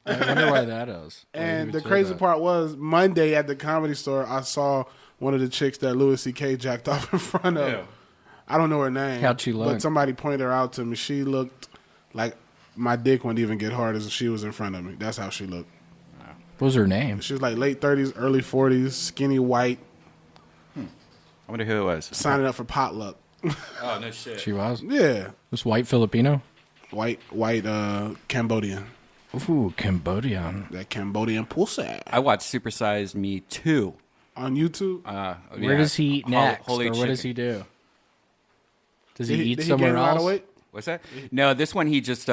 B: I wonder why that is. Why
A: And
B: you
A: the
B: would say
A: crazy
B: that.
A: part was Monday at the Comedy Store, I saw one of the chicks that Louis C.K. jacked off in front of.
E: Ew.
A: I don't know her name.
B: How'd she look?
A: But somebody pointed her out to me. She looked like my dick wouldn't even get hard as if she was in front of me. That's how she looked.
B: What was her name?
A: She was like late 30s, early 40s, skinny white,
E: I wonder who it was.
A: signing up for potluck.
E: Oh, no shit.
B: She was?
A: Yeah.
B: Was white Filipino?
A: White Cambodian.
B: Ooh, Cambodian.
A: That Cambodian pussy.
E: I watched Super Size Me 2.
A: On YouTube?
B: Where does he eat next?
E: Holy
B: or what does he
E: chicken.
B: do? Does he eat
A: did
B: somewhere
A: he gain a lot
B: else?
A: of weight?
E: What's that? No, this one he just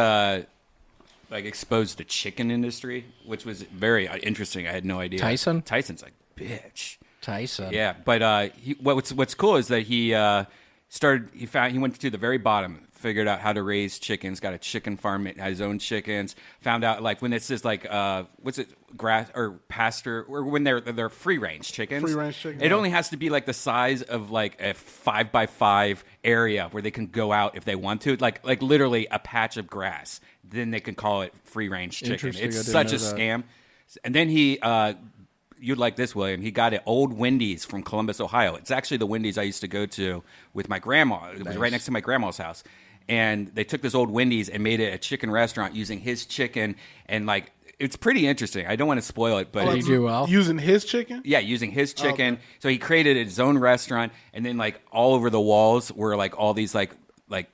E: like exposed the chicken industry, which was very interesting. I had no idea. Tyson's like, bitch.
B: Tyson.
E: Yeah, but what's cool is that he went to the very bottom, figured out how to raise chickens, got a chicken farm, had his own chickens, found out like when it's just like what's it, grass or pasture, or when they're free range chickens.
A: Free range chickens.
E: It only has to be like the size of like a 5x5 area where they can go out if they want to, like literally a patch of grass. Then they can call it free range chicken. It's such a scam. And then he you'd like this, William. He got an old Wendy's from Columbus, Ohio. It's actually the Wendy's I used to go to with my grandma. It was right next to my grandma's house. And they took this old Wendy's and made it a chicken restaurant using his chicken. And, like, it's pretty interesting. I don't want to spoil it. But
B: Did he do well?
A: Using his chicken?
E: Yeah, using his chicken.
A: Okay.
E: So he created his own restaurant. And then, like, all over the walls were, like, all these, like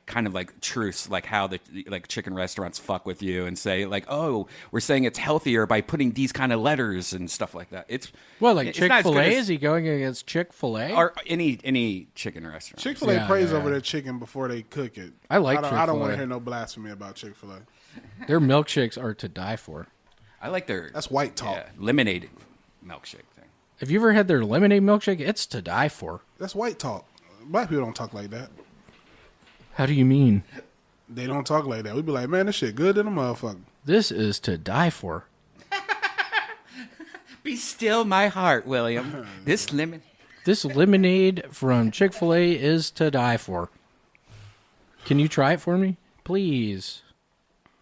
E: kind of like truths, like how the like chicken restaurants fuck with you and say like, oh, we're saying it's healthier by putting these kind of letters and stuff like that. It's
B: like
E: it's not as good
B: Chick-fil-A.
E: as-
B: Is he going against Chick-fil-A?
E: or any chicken restaurant?
A: Chick-fil-A prays over their chicken before they cook it.
B: I like
A: I don't
B: Chick-fil-A.
A: want to hear no blasphemy about Chick-fil-A.
B: Their milkshakes are to die for.
E: I like their
A: That's white talk.
E: lemonade milkshake thing.
B: Have you ever had their lemonade milkshake? It's to die for.
A: That's white talk. Black people don't talk like that.
B: How do you mean?
A: They don't talk like that. We be like, man, this shit good than a motherfucker.
B: This is to die for.
E: Be still my heart, William. This
B: lemonade from Chick-fil-A is to die for. Can you try it for me? Please.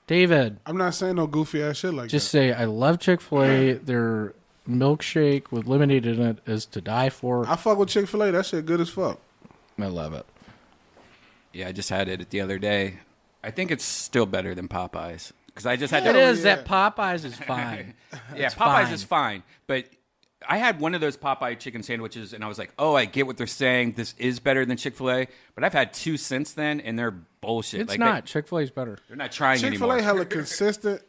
B: David.
A: I'm not saying no goofy ass shit like
B: Just
A: that.
B: say, I love Chick-fil-A. Their milkshake with lemonade in it is to die for.
A: I fuck with Chick-fil-A. That shit good as fuck.
B: I love it.
E: Yeah, I just had it the other day. I think it's still better than Popeyes because I just had.
B: It
E: to,
B: is that Popeyes is fine.
E: Yeah,
B: It's
E: Popeyes
B: fine.
E: is fine, but I had one of those Popeye chicken sandwiches, and I was like, "Oh, I get what they're saying. This is better than Chick-fil-A." But I've had two since then, and they're bullshit.
B: It's
E: like
B: not. Chick-fil-A's better.
E: They're not trying
A: Chick-fil-A
E: anymore.
A: hella consistent.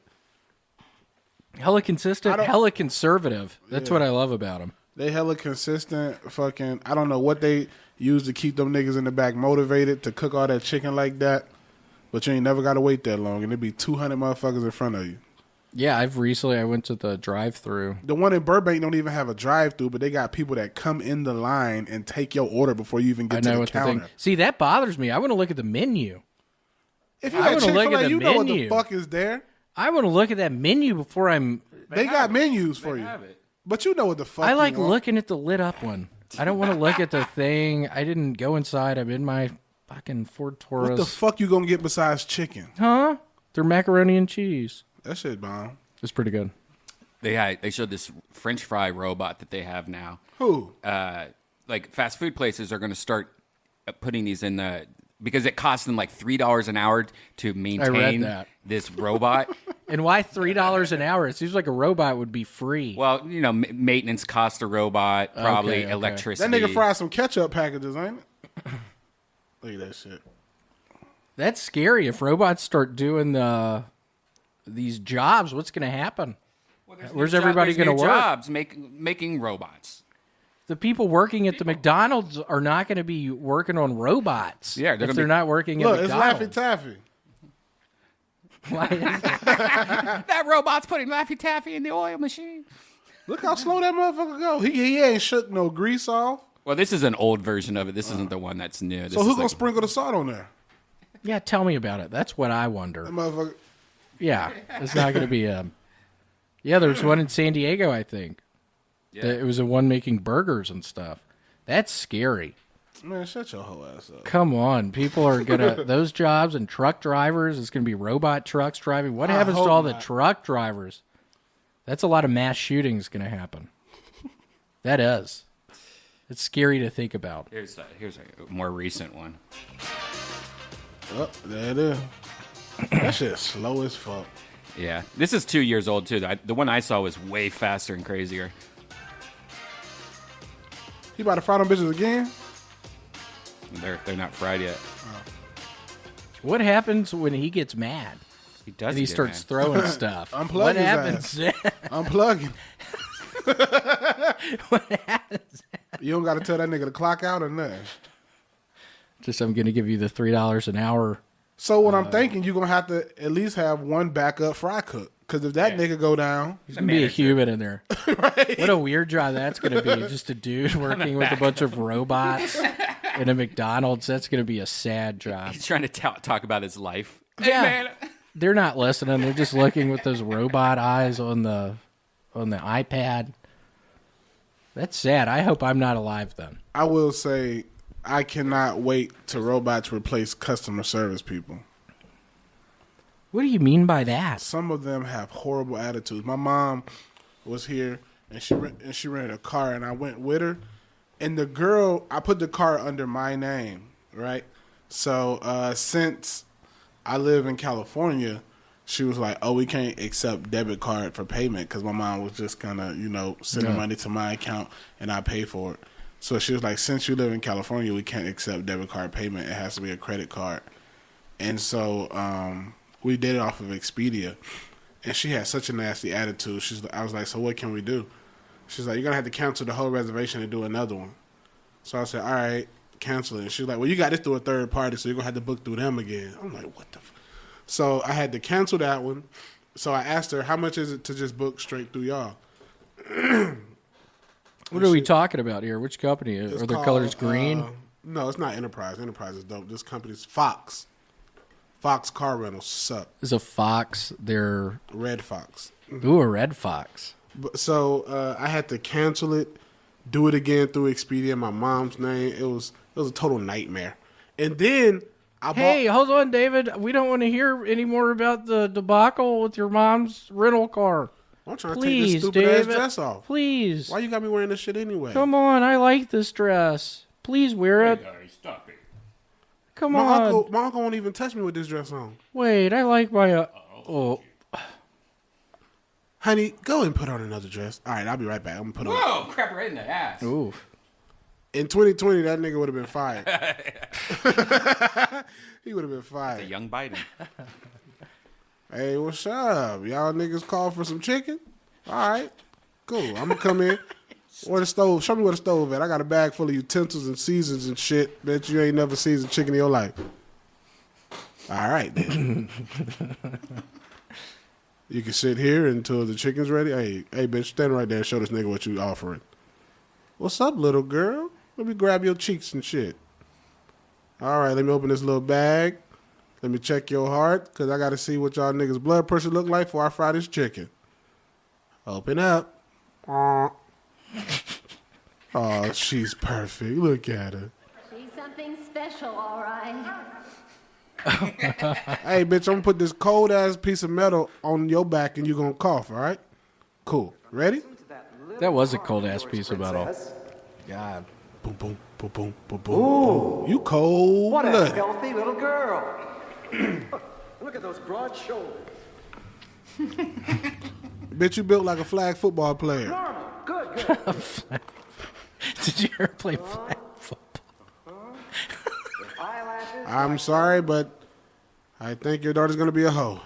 B: Hella consistent, hella conservative. That's what I love about them.
A: They hella consistent. Fucking, I don't know what they use to keep them niggas in the back motivated to cook all that chicken like that. But you ain't never got to wait that long, and there be 200 motherfuckers in front of you.
B: Yeah, I went to the drive-thru.
A: The one in Burbank don't even have a drive-thru, but they got people that come in the line and take your order before you even get to the counter.
B: See, that bothers me. I want to look at the menu.
A: If you
B: I
A: got
B: wanna look at
A: Chick-fil-A,
B: the
A: you know what the
B: menu.
A: fuck is there.
B: I want to look at that menu before I'm...
A: They got menus for you. But you know what the fuck
B: I
A: you
B: like
A: want.
B: looking at the lit up one. I don't want to look at the thing. I didn't go inside. I'm in my fucking Ford Taurus.
A: What the fuck you gonna get besides chicken?
B: Huh? They're macaroni and cheese.
A: That shit bomb.
B: It's pretty good.
E: They showed this French fry robot that they have now.
A: Who?
E: Like fast food places are going to start putting these in the because it costs them like $3 an hour to maintain
B: that.
E: this robot.
B: And why $3 an hour? It seems like a robot would be free.
E: Well, you know, maintenance cost a robot, probably
B: Okay.
E: electricity.
A: That nigga fried some ketchup packages, ain't it? Look at that shit.
B: That's scary. If robots start doing these jobs, what's going to happen? Where's everybody going to work?
E: Jobs making robots.
B: The people working at the McDonald's are not going to be working on robots.
E: Yeah,
B: if they're not working
A: Look,
B: at
A: it's
B: McDonald's.
A: Laffy Taffy.
E: That robot's putting Laffy Taffy in the oil machine.
A: Look how slow that motherfucker go. He ain't shook no grease off.
E: Well, this is an old version of it. This isn't the one that's new. This
A: So
E: is
A: who's gonna
E: like-
A: sprinkle the salt on there?
B: Yeah, tell me about it. That's what I wonder.
A: That motherfucker.
B: Yeah, it's not going to be a... Yeah, there's one in San Diego, I think.
E: Yeah.
B: It was the one making burgers and stuff. That's scary.
A: Man, shut your whole ass up.
B: Come on. People are going to... Those jobs and truck drivers, it's going to be robot trucks driving. What happens to
A: hope
B: all the
A: not.
B: truck drivers? That's a lot of mass shootings going to happen. That is. It's scary to think about.
E: Here's a more recent one.
A: Oh, there it is. That shit's slow as fuck.
E: Yeah, this is 2 years old too. The one I saw was way faster and crazier.
A: He about to fry them bitches again?
E: They're not fried yet.
B: What happens when he gets mad?
E: He does.
B: And he
E: get
B: starts
E: mad.
B: throwing stuff.
A: Unplug
B: What
A: his
B: happens?
A: Unplugging.
B: What happens?
A: You don't got to tell that nigga to clock out or nothing.
B: Just I'm going to give you the $3 an hour
A: So what I'm thinking, you're gonna have to at least have one backup fry cook. Because if that nigga go down,
B: there's gonna be a human in there. Right? What a weird job that's gonna be. Just a dude working with a bunch of robots in a McDonald's. That's gonna be a sad job.
E: He's trying to talk about his life.
B: Yeah,
E: hey, man.
B: They're not listening. They're just looking with those robot eyes on the iPad. That's sad. I hope I'm not alive then.
A: I will say, I cannot wait till robots replace customer service people.
B: What do you mean by that?
A: Some of them have horrible attitudes. My mom was here, and she rented a car, and I went with her. And the girl, I put the car under my name, right? So since I live in California, she was like, "Oh, we can't accept debit card for payment," because my mom was just kind of, sending money to my account, and I pay for it. So she was like, "Since you live in California, we can't accept debit card payment. It has to be a credit card." And so we did it off of Expedia, and she had such a nasty attitude. I was like, "So what can we do?" She's like, "You're gonna have to cancel the whole reservation and do another one." So I said, "All right, cancel it." And she's like, "Well, you got this through a third party, so you're gonna have to book through them again." I'm like, "What the?" So I had to cancel that one. So I asked her, "How much is it to just book straight through y'all?"
B: What are we talking about here? Which company? Are their colors green?
A: No, it's not Enterprise. Enterprise is dope. This company's Fox. Fox Car Rentals suck.
B: Is a Fox? They're
A: Red Fox.
B: Ooh, a Red Fox.
A: So I had to cancel it, do it again through Expedia in my mom's name. It was a total nightmare. And then
B: Hey, hold on, David. We don't want to hear any more about the debacle with your mom's rental car.
A: I'm trying to take this stupid ass dress off.
B: Please.
A: Why you got me wearing this shit anyway?
B: Come on, I like this dress. Please wear it.
C: Stop it.
B: Come on.
A: My uncle won't even touch me with this dress on.
B: Wait, I like my...
A: Honey, go and put on another dress. All right, I'll be right back. I'm going to put on...
E: Whoa, crap right in the ass.
B: Ooh.
A: In 2020, that nigga would have been fired. He would have been fired.
E: It's a young Biden.
A: Hey, what's up? Y'all niggas call for some chicken? All right, cool. I'm going to come in. Where the stove? Show me where the stove at. I got a bag full of utensils and seasons and shit. Bet you ain't never seasoned chicken in your life. All right, then. You can sit here until the chicken's ready. Hey, bitch, stand right there and show this nigga what you offering. What's up, little girl? Let me grab your cheeks and shit. All right, let me open this little bag. Let me check your heart, because I got to see what y'all niggas' blood pressure look like before I fry this chicken. Open up. Oh, she's perfect. Look at her.
I: She's something special, all right.
A: Hey, bitch, I'm going to put this cold-ass piece of metal on your back, and you're going to cough, all right? Cool. Ready?
B: That was a cold-ass piece of metal. God.
A: Boom, boom, boom, boom, boom, boom. Ooh. You cold.
K: What a healthy little girl. Look at those broad shoulders.
A: Bitch, you built like a flag football player.
K: Normal. Good.
B: Did you ever play flag football?
A: I'm sorry, but I think your daughter's going to be a hoe.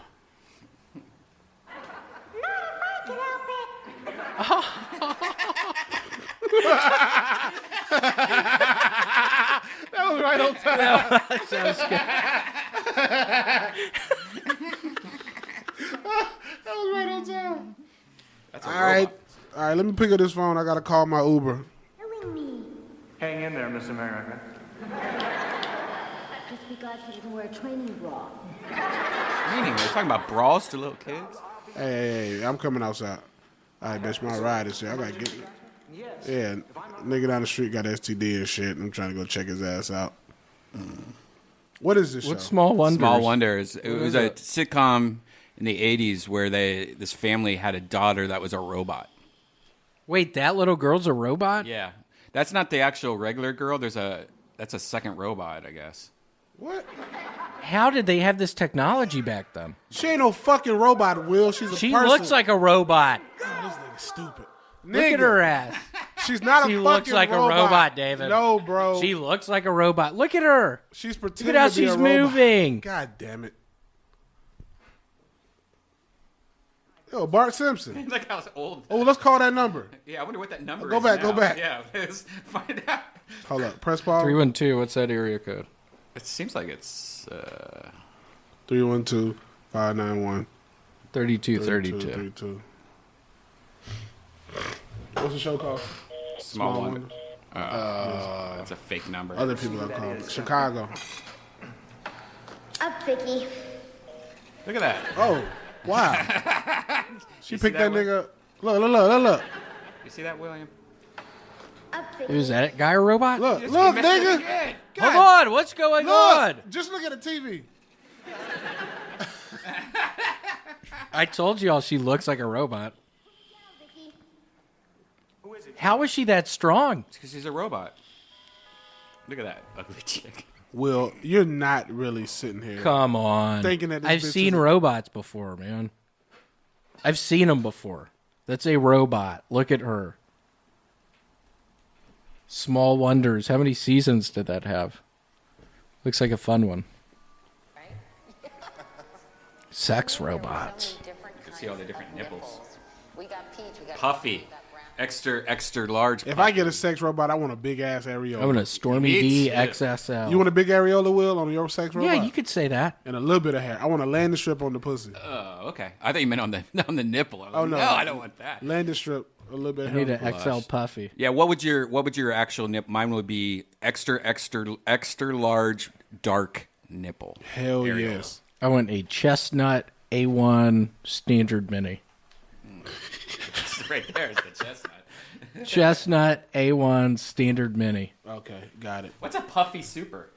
A: That was right on time.
B: That was good.
A: That was right on time. All right, let me pick up this phone. I got to call my Uber.
K: Hang in there, Miss America.
I: Just be glad he doesn't wear a training bra.
E: Meaning, we're talking about bras to little kids?
A: Hey, I'm coming outside. All right, bitch, my ride is here. I got to get... Yeah, nigga down the street got STD and shit. I'm trying to go check his ass out. What is this show?
B: What's Small Wonders?
E: Small Wonders. It was a sitcom in the 80s where this family had a daughter that was a robot.
B: Wait, that little girl's a robot?
E: Yeah. That's not the actual regular girl. That's a second robot, I guess.
A: What?
B: How did they have this technology back then?
A: She ain't no fucking robot, Will. She's a person.
B: She looks like a robot.
A: God, this nigga's stupid.
B: Look at her ass.
A: She's not a fucking robot.
B: She looks like a robot, David.
A: No, bro.
B: She looks like a robot. Look at her.
A: She's pretending
B: Look at how
A: to be
B: she's
A: a robot.
B: moving.
A: God damn it. Yo, Bart Simpson.
E: Look how old.
A: Oh, let's call that number.
E: Yeah, I wonder what that number
A: Go
E: is
A: back,
E: now.
A: go back.
E: Yeah, let's find out.
A: Hold up. Press pause.
B: 312. What's that area code?
E: It seems like it's...
A: 312-591.
B: 3232.
A: What's the show called?
E: Small Wonders. That's a fake number.
A: Other people are called Chicago.
L: Up, Vicky.
E: Look at that.
A: Oh, wow. She picked that
E: that
A: nigga. Look.
E: You see that, William?
L: Up, Vicky.
B: Is that guy a robot?
A: Look,
E: Yes,
A: look,
E: we messed
A: nigga.
E: it again.
B: Hold on, what's going on?
A: Look, just look at the TV.
B: I told y'all she looks like a robot. How is she that strong?
E: It's because she's a robot. Look at that ugly chick.
A: Will, you're not really sitting here.
B: Come on.
A: Thinking that this
B: I've
A: bitch
B: seen
A: is-
B: robots before, man. I've seen them before. That's a robot. Look at her. Small Wonders. How many seasons did that have? Looks like a fun one. Sex robots.
E: You can see all the different nipples.
F: We got peach, we got
E: Puffy. Extra large.
A: If
E: puffy.
A: I get a sex robot, I want a big ass areola.
B: I want a Stormy
E: Me
B: D
E: too.
B: XSL.
A: You want a big areola, Will, on your sex robot?
B: Yeah, you could say that.
A: And a little bit of hair. I want a landing strip on the pussy.
E: Oh, okay. I thought you meant on the nipple. I was
A: Oh,
E: like,
A: no.
E: no, I don't want that.
A: Landing strip, a little bit of
B: I need
A: hair.
B: an XL Puffy.
E: Yeah, what would your actual nip? Mine would be extra large dark nipple.
A: Hell
E: areola.
A: yes.
B: I want a chestnut A1 standard mini.
E: Right there is the chestnut.
B: Chestnut A1 standard mini.
A: Okay, got it.
E: What's a puffy super?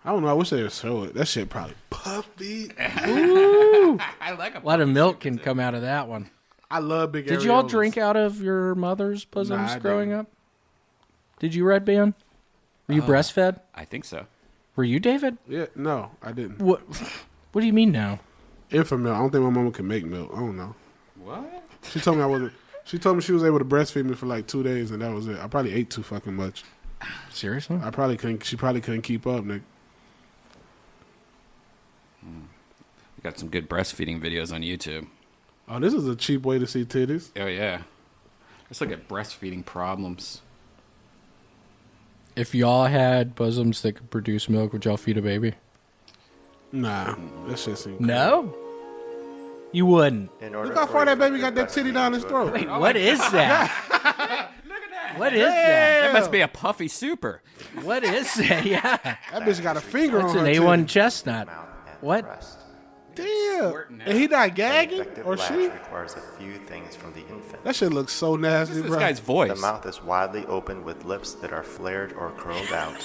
A: I don't know. I wish they would show it. That shit probably puffy.
B: Ooh.
E: I like
B: A lot of milk can come out of that one.
A: I love big
B: Did you all
A: areolas.
B: drink out of your mother's bosoms
A: Nah, I
B: growing
A: didn't.
B: up? Did you, Redban? Were you breastfed?
E: I think so.
B: Were you, David?
A: Yeah, no, I didn't.
B: What do you mean no?
A: Infant milk. I don't think my mama can make milk. I don't know.
E: What?
A: She told me I wasn't. She told me she was able to breastfeed me for like 2 days, and that was it. I probably ate too fucking much.
B: Seriously?
A: I probably couldn't. She probably couldn't keep up, Nick.
E: We got some good breastfeeding videos on YouTube.
A: Oh, this is a cheap way to see titties.
E: Oh yeah. Let's look at breastfeeding problems.
B: If y'all had bosoms that could produce milk, would y'all feed a baby?
A: Nah, that shit seems.
B: No? You wouldn't.
A: Look how far that baby got that titty down his throat.
B: Wait, what is that? What is that?
E: That must be a puffy super.
B: What is that? Yeah.
A: That bitch got a finger
B: That's
A: on
B: an
A: her
B: A1
A: titty.
B: chestnut. What?
A: Damn. And he not gagging or she?
M: Requires a few things from the infant.
A: That shit looks so nasty,
E: This
A: bro.
E: guy's voice.
M: The mouth is widely open with lips that are flared or curled out.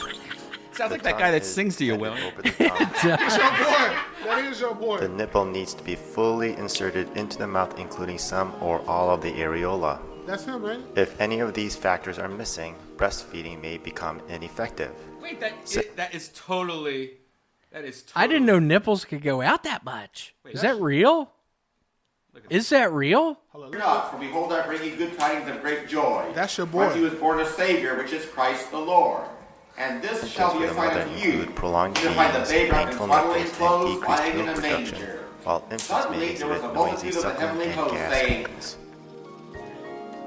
E: Sounds like that guy that sings to you, William.
A: That's your boy. That is your boy.
M: The nipple needs to be fully inserted into the mouth, including some or all of the areola.
A: That's him, man.
M: If any of these factors are missing, breastfeeding may become ineffective.
E: Wait, that is totally.
B: I didn't know nipples could go out that much.
E: Wait,
B: is that real? Is that real?
N: Not, for behold, I bring you good tidings of great joy.
A: That's your
N: For
A: boy.
N: he was born a Savior, which is Christ the Lord. And this shall be a
M: For the
N: sign
M: mother
N: unto you.
M: include prolonged
N: You shall find the
M: pains,
N: babe wrapped in
M: painful
N: swaddling
M: nipples, and
N: clothes,
M: decreased
N: lying in
M: milk
N: a
M: production,
N: manger.
M: while infants
N: Suddenly
M: may
N: there was
M: exhibit
N: a
M: noisy
N: multitude of the
M: suckling
N: heavenly
M: and
N: hosts
M: gas
N: saying,
M: pains.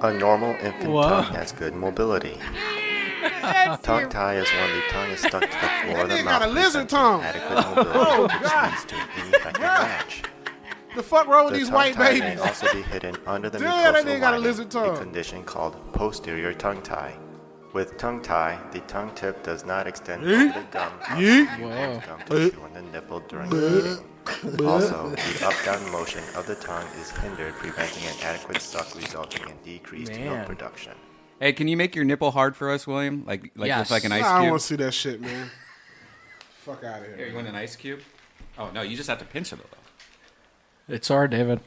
M: A normal infant
B: Whoa.
M: tongue has good mobility. Tongue tie is when the tongue is stuck to the floor of the
A: nigga
M: mouth.
A: got a lizard
M: presenting
A: tongue.
M: Adequate mobility,
A: Oh,
M: which
A: God.
M: leads to an ineffective match.
A: The fuck wrong with
M: The
A: these
M: tongue
A: white
M: tie may
A: babies?
M: also be hidden under the
A: Damn, that
M: mucosal
A: nigga got a
M: lining,
A: lizard tongue.
M: a condition called posterior tongue tie. With tongue tie, the tongue tip does not extend over the gum,
A: Yeet.
M: causing
B: Whoa.
M: gum tissue on the nipple during eating. Also, the up-down motion of the tongue is hindered, preventing an adequate suck, resulting in decreased
B: Man.
M: milk production.
E: Hey, can you make your nipple hard for us, William? Like
B: Yes.
E: with like an ice
A: Nah, I don't
E: cube?
A: want to see that shit, man. Fuck out of
E: Here,
A: here.
E: you want an ice cube? Oh no, you just have to pinch it a little.
B: It's hard, David.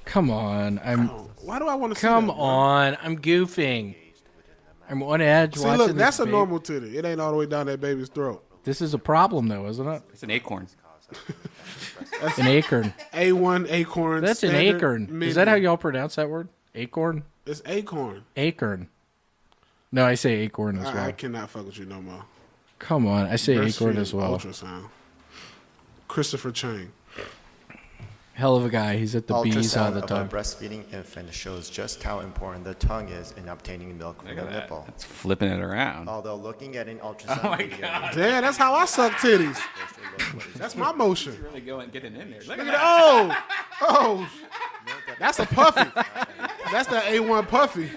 B: Come on.
A: Why do I want to see
B: Come
A: that, bro?
B: on. I'm goofing. I'm on edge
A: See,
B: watching
A: look,
B: this
A: that's a
B: baby.
A: normal titty. It ain't all the way down that baby's throat.
B: This is a problem, though, isn't it?
E: It's an acorn.
B: An acorn.
A: A1 acorn.
B: That's an
A: standard
B: acorn.
A: mini.
B: Is that how y'all pronounce that word? Acorn?
A: It's acorn.
B: Acorn. No, I say acorn as well.
A: I cannot fuck with you no more.
B: Come on. I say acorn
A: Breastfeeding
B: as well.
A: Ultrasound. Christopher Chang.
B: Hell of a guy. He's at the bees all the
M: Ultrasound
B: time.
M: of a breastfeeding infant shows just how important the tongue is in obtaining milk from the nipple.
E: It's flipping it around.
M: Although looking at an ultrasound
E: Oh my
M: video,
E: God.
A: Damn, that's how I suck titties. That's my motion.
E: He's really going getting in there. Look
A: Look
E: at
A: at
E: that.
A: oh, that's a puffy. That's the A1 puffy.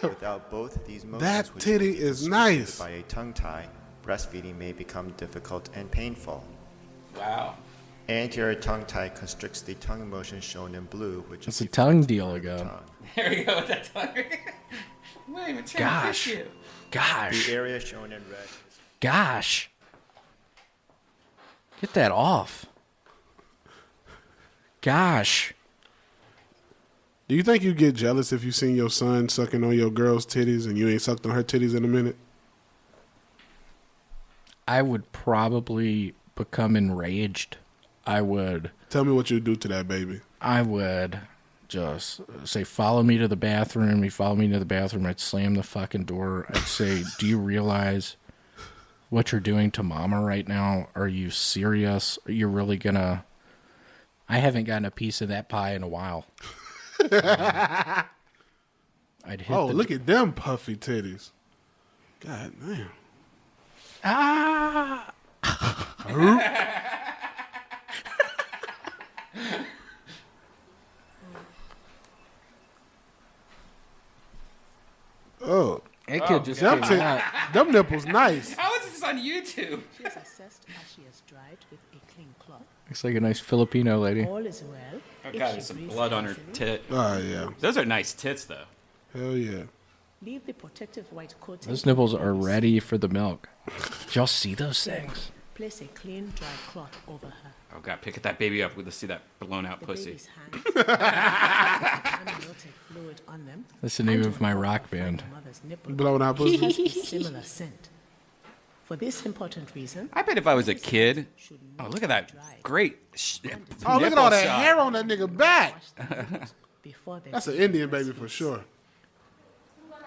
M: without both these motions,
A: That
M: which
A: titty is nice.
M: by a tongue tie, breastfeeding may become difficult and painful.
E: Wow.
M: Anterior tongue tie constricts the tongue motion shown in blue, which
B: It's
M: is
B: a tongue deal again.
E: There we go with that tongue. Not even trying to
B: Gosh.
E: push you.
B: Gosh.
M: the area shown in red.
B: Gosh. Get that off. Gosh.
A: Do you think you get jealous if you seen your son sucking on your girl's titties and you ain't sucked on her titties in a minute?
B: I would probably become enraged. I would.
A: Tell me what you do to that baby.
B: I would just say, follow me to the bathroom. He'd follow me to the bathroom. I'd slam the fucking door. I'd say, do you realize what you're doing to mama right now? Are you serious? Are you really gonna... I haven't gotten a piece of that pie in a while. I'd hit
A: look at them puffy titties. God damn.
B: Ah!
A: Oh.
B: It could just
A: them,
B: came out.
A: them nipples nice.
E: How is this on YouTube?
O: She is assessed as she is dried with a clean cloth.
B: Looks like a nice Filipino lady.
O: All is well.
E: Oh
O: If
E: God,
O: she
E: there's some
O: breathes
E: blood on her
O: easily,
E: tit.
A: Oh, yeah.
E: Those are nice tits, though.
A: Hell yeah.
O: Leave the protective white coating.
B: Those nipples are ready for the milk. Did y'all see those things?
O: Place a clean, dry cloth over her.
E: Oh God, pick that baby up. Let's see that blown out
O: The
E: pussy.
O: baby's hands amniotic fluid on them.
B: That's the name of my rock band.
O: The mother's nipple
A: Blown out pussy?
O: has a similar scent. For this important reason,
E: I bet if I was a kid. Oh, look at that great.
A: Oh, look at all that
E: shot.
A: hair on that nigga back.
O: before they
A: That's an Indian baby for sure.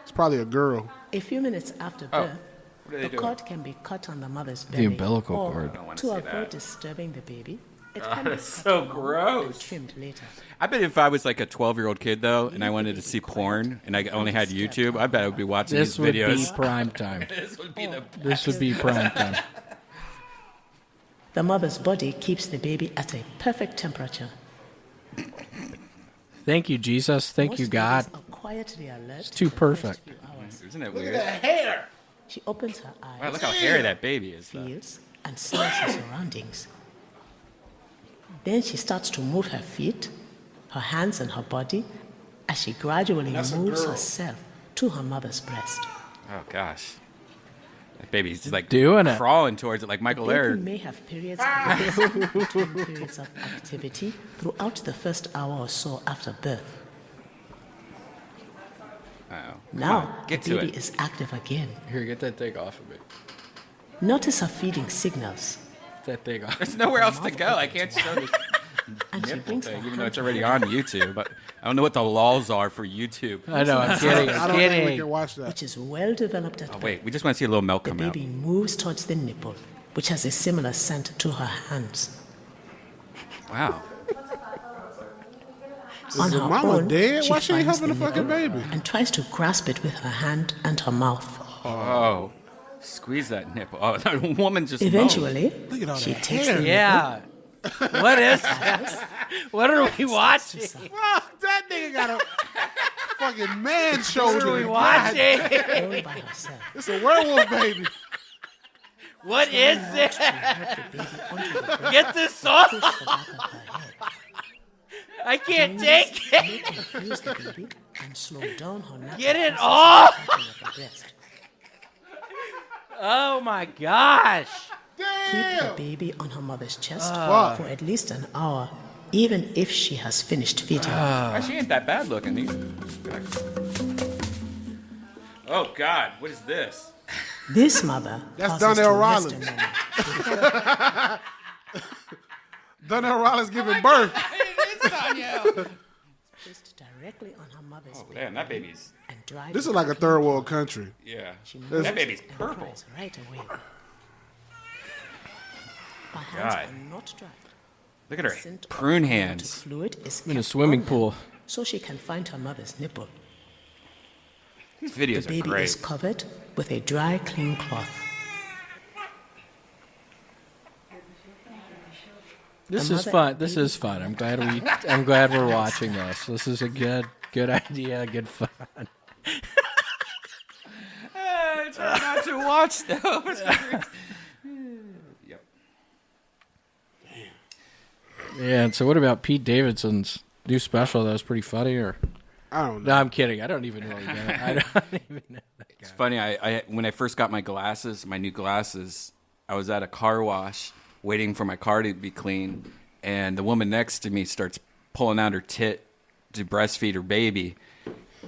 A: It's probably a girl.
O: A few minutes after
E: Oh,
O: birth,
E: what are they
O: the
E: doing?
O: cord can be cut on the mother's
B: The
O: belly.
B: umbilical
O: or,
B: cord. I
E: don't wanna
O: to
E: see
O: avoid
E: that.
O: disturbing the baby, it
E: Oh,
O: can be
E: that's
O: cut
E: so
O: off
E: gross.
O: and trimmed later.
E: I bet if I was like a 12-year-old kid though, and I wanted to see porn, and I only had YouTube, I bet I would be watching
B: This
E: these
B: would
E: videos.
B: be prime time.
E: This would be the
B: This would be prime time.
O: The mother's body keeps the baby at a perfect temperature.
B: Thank you, Jesus. Thank
O: Most
B: you, God.
O: babies are quietly alert
B: It's too
O: for the first
B: perfect.
O: few hours.
E: Isn't it
A: Look
E: weird?
A: at that hair.
O: She opens her eyes,
E: Wow, look how hairy that baby is. Though.
O: feels, and smells her surroundings. Then she starts to move her feet, her hands, and her body as she gradually
A: That's a
O: moves
A: girl.
O: herself to her mother's breast.
E: Oh gosh, that baby's just like
B: Doing it.
E: crawling towards it like Michael
O: The baby
E: Laird.
O: may have periods of rest between periods of activity throughout the first hour or so after birth.
E: Oh, come
O: Now,
E: on, get
O: the
E: to
O: baby
E: it.
O: is active again.
B: Here, get that thing off of me.
O: Notice her feeding signals.
B: That thing off.
E: There's nowhere else to go. I can't show this
O: And she
E: nipple
O: brings her
E: thing, even though
O: hand
E: it's already on YouTube. But I don't know what the laws are for YouTube.
B: I know, I'm kidding.
A: I
B: I'm
A: don't think we
B: kidding.
A: can watch that.
O: which is well developed at
E: Oh
O: birth.
E: wait, we just want to see a little milk
O: The
E: come out.
O: baby moves towards the nipple, which has a similar scent to her hands.
E: Wow.
O: On
A: Is
O: her
A: the mama
O: own,
A: dead? Why she ain't
O: finds
A: helping the fucking
O: nipple
A: baby?
O: and tries to grasp it with her hand and her mouth.
E: Oh, squeeze that nipple. Oh, that woman just
O: Eventually,
A: Look at all
O: she
A: that
O: takes
A: hair.
O: the
B: Yeah. What is this? What are we watching?
A: Fuck, that nigga got a fucking man
B: What
A: shoulder.
B: are we
A: God,
B: watching?
O: nipple all by herself.
A: It's a werewolf baby.
B: What is this? Get this off! I can't take it.
O: Confuse the baby and slow down her natural
B: Get it
O: process
B: off!
O: of sucking at the breast.
B: Oh my gosh!
O: Keep the baby on her mother's chest
A: Fuck.
O: for at least an hour, even if she has finished feeding.
E: She ain't that bad looking. Oh God, what is this?
O: This mother
A: That's
O: passes
A: Donnell
O: to
A: Rollins.
O: Western
A: Donnell Rollins giving birth.
O: placed directly on her mother's
E: Oh
O: belly
E: damn, that baby's.
O: and dried
A: This is like a third world country.
E: Yeah.
O: She moves
E: That baby's
O: and
E: purple.
O: cries right away. Her hands
E: God.
O: are not dry.
E: Look at her
O: scent of
E: prune
O: aromatic
E: hands.
O: Fluid is
B: In a
O: kept
B: swimming
O: on her
B: pool.
O: so she can find her mother's nipple.
E: These videos
O: The baby
E: are great.
O: is covered with a dry, clean cloth.
B: This
O: The
B: is
O: mother
B: fun.
O: and
B: This
O: baby
B: is fun.
O: have
B: I'm glad we're watching this. This is a good idea. Good fun.
E: It's hard not to watch those. Yep.
B: Yeah. And so, what about Pete Davidson's new special? That was pretty funny. Or
A: I don't know.
B: no, I'm kidding. I don't even really know. I don't even know.
E: It's funny. I when I first got my new glasses, I was at a car wash waiting for my car to be clean, and the woman next to me starts pulling out her tit to breastfeed her baby.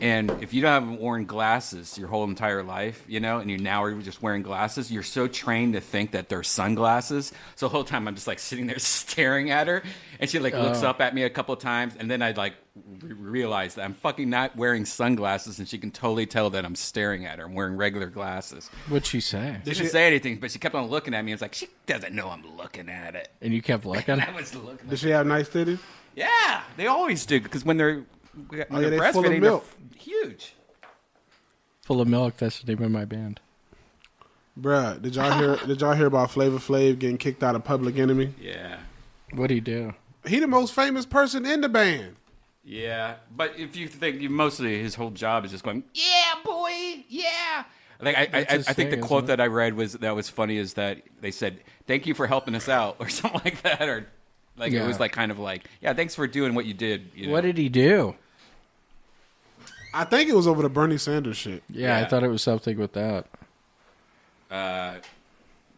E: And if you haven't worn glasses your whole entire life, and you now are just wearing glasses, you're so trained to think that they're sunglasses. So the whole time I'm just like sitting there staring at her, and she looks up at me a couple of times, and then I realize that I'm fucking not wearing sunglasses, and she can totally tell that I'm staring at her. I'm wearing regular glasses.
B: What'd she say?
E: She didn't say anything, but she kept on looking at me. It's like she doesn't know I'm looking at it.
B: And you kept looking.
E: I was looking.
A: Did she have nice titties?
E: Yeah, they always do because when they're
A: they
E: breastfeeding,
A: full of milk.
E: they're huge.
B: Full of milk. That's the name of my band.
A: Bruh, did y'all hear about Flavor Flav getting kicked out of Public Enemy?
E: Yeah.
B: What'd he do?
A: He the most famous person in the band.
E: Yeah, but if you think mostly his whole job is just going, yeah, boy, yeah. Like I think the quote that I read was funny is that they said, "Thank you for helping us out" or something like that, or like it was like kind of like, "Yeah, thanks for doing what you did."
B: What did he do?
A: I think it was over the Bernie Sanders shit.
B: Yeah, I thought it was something with that.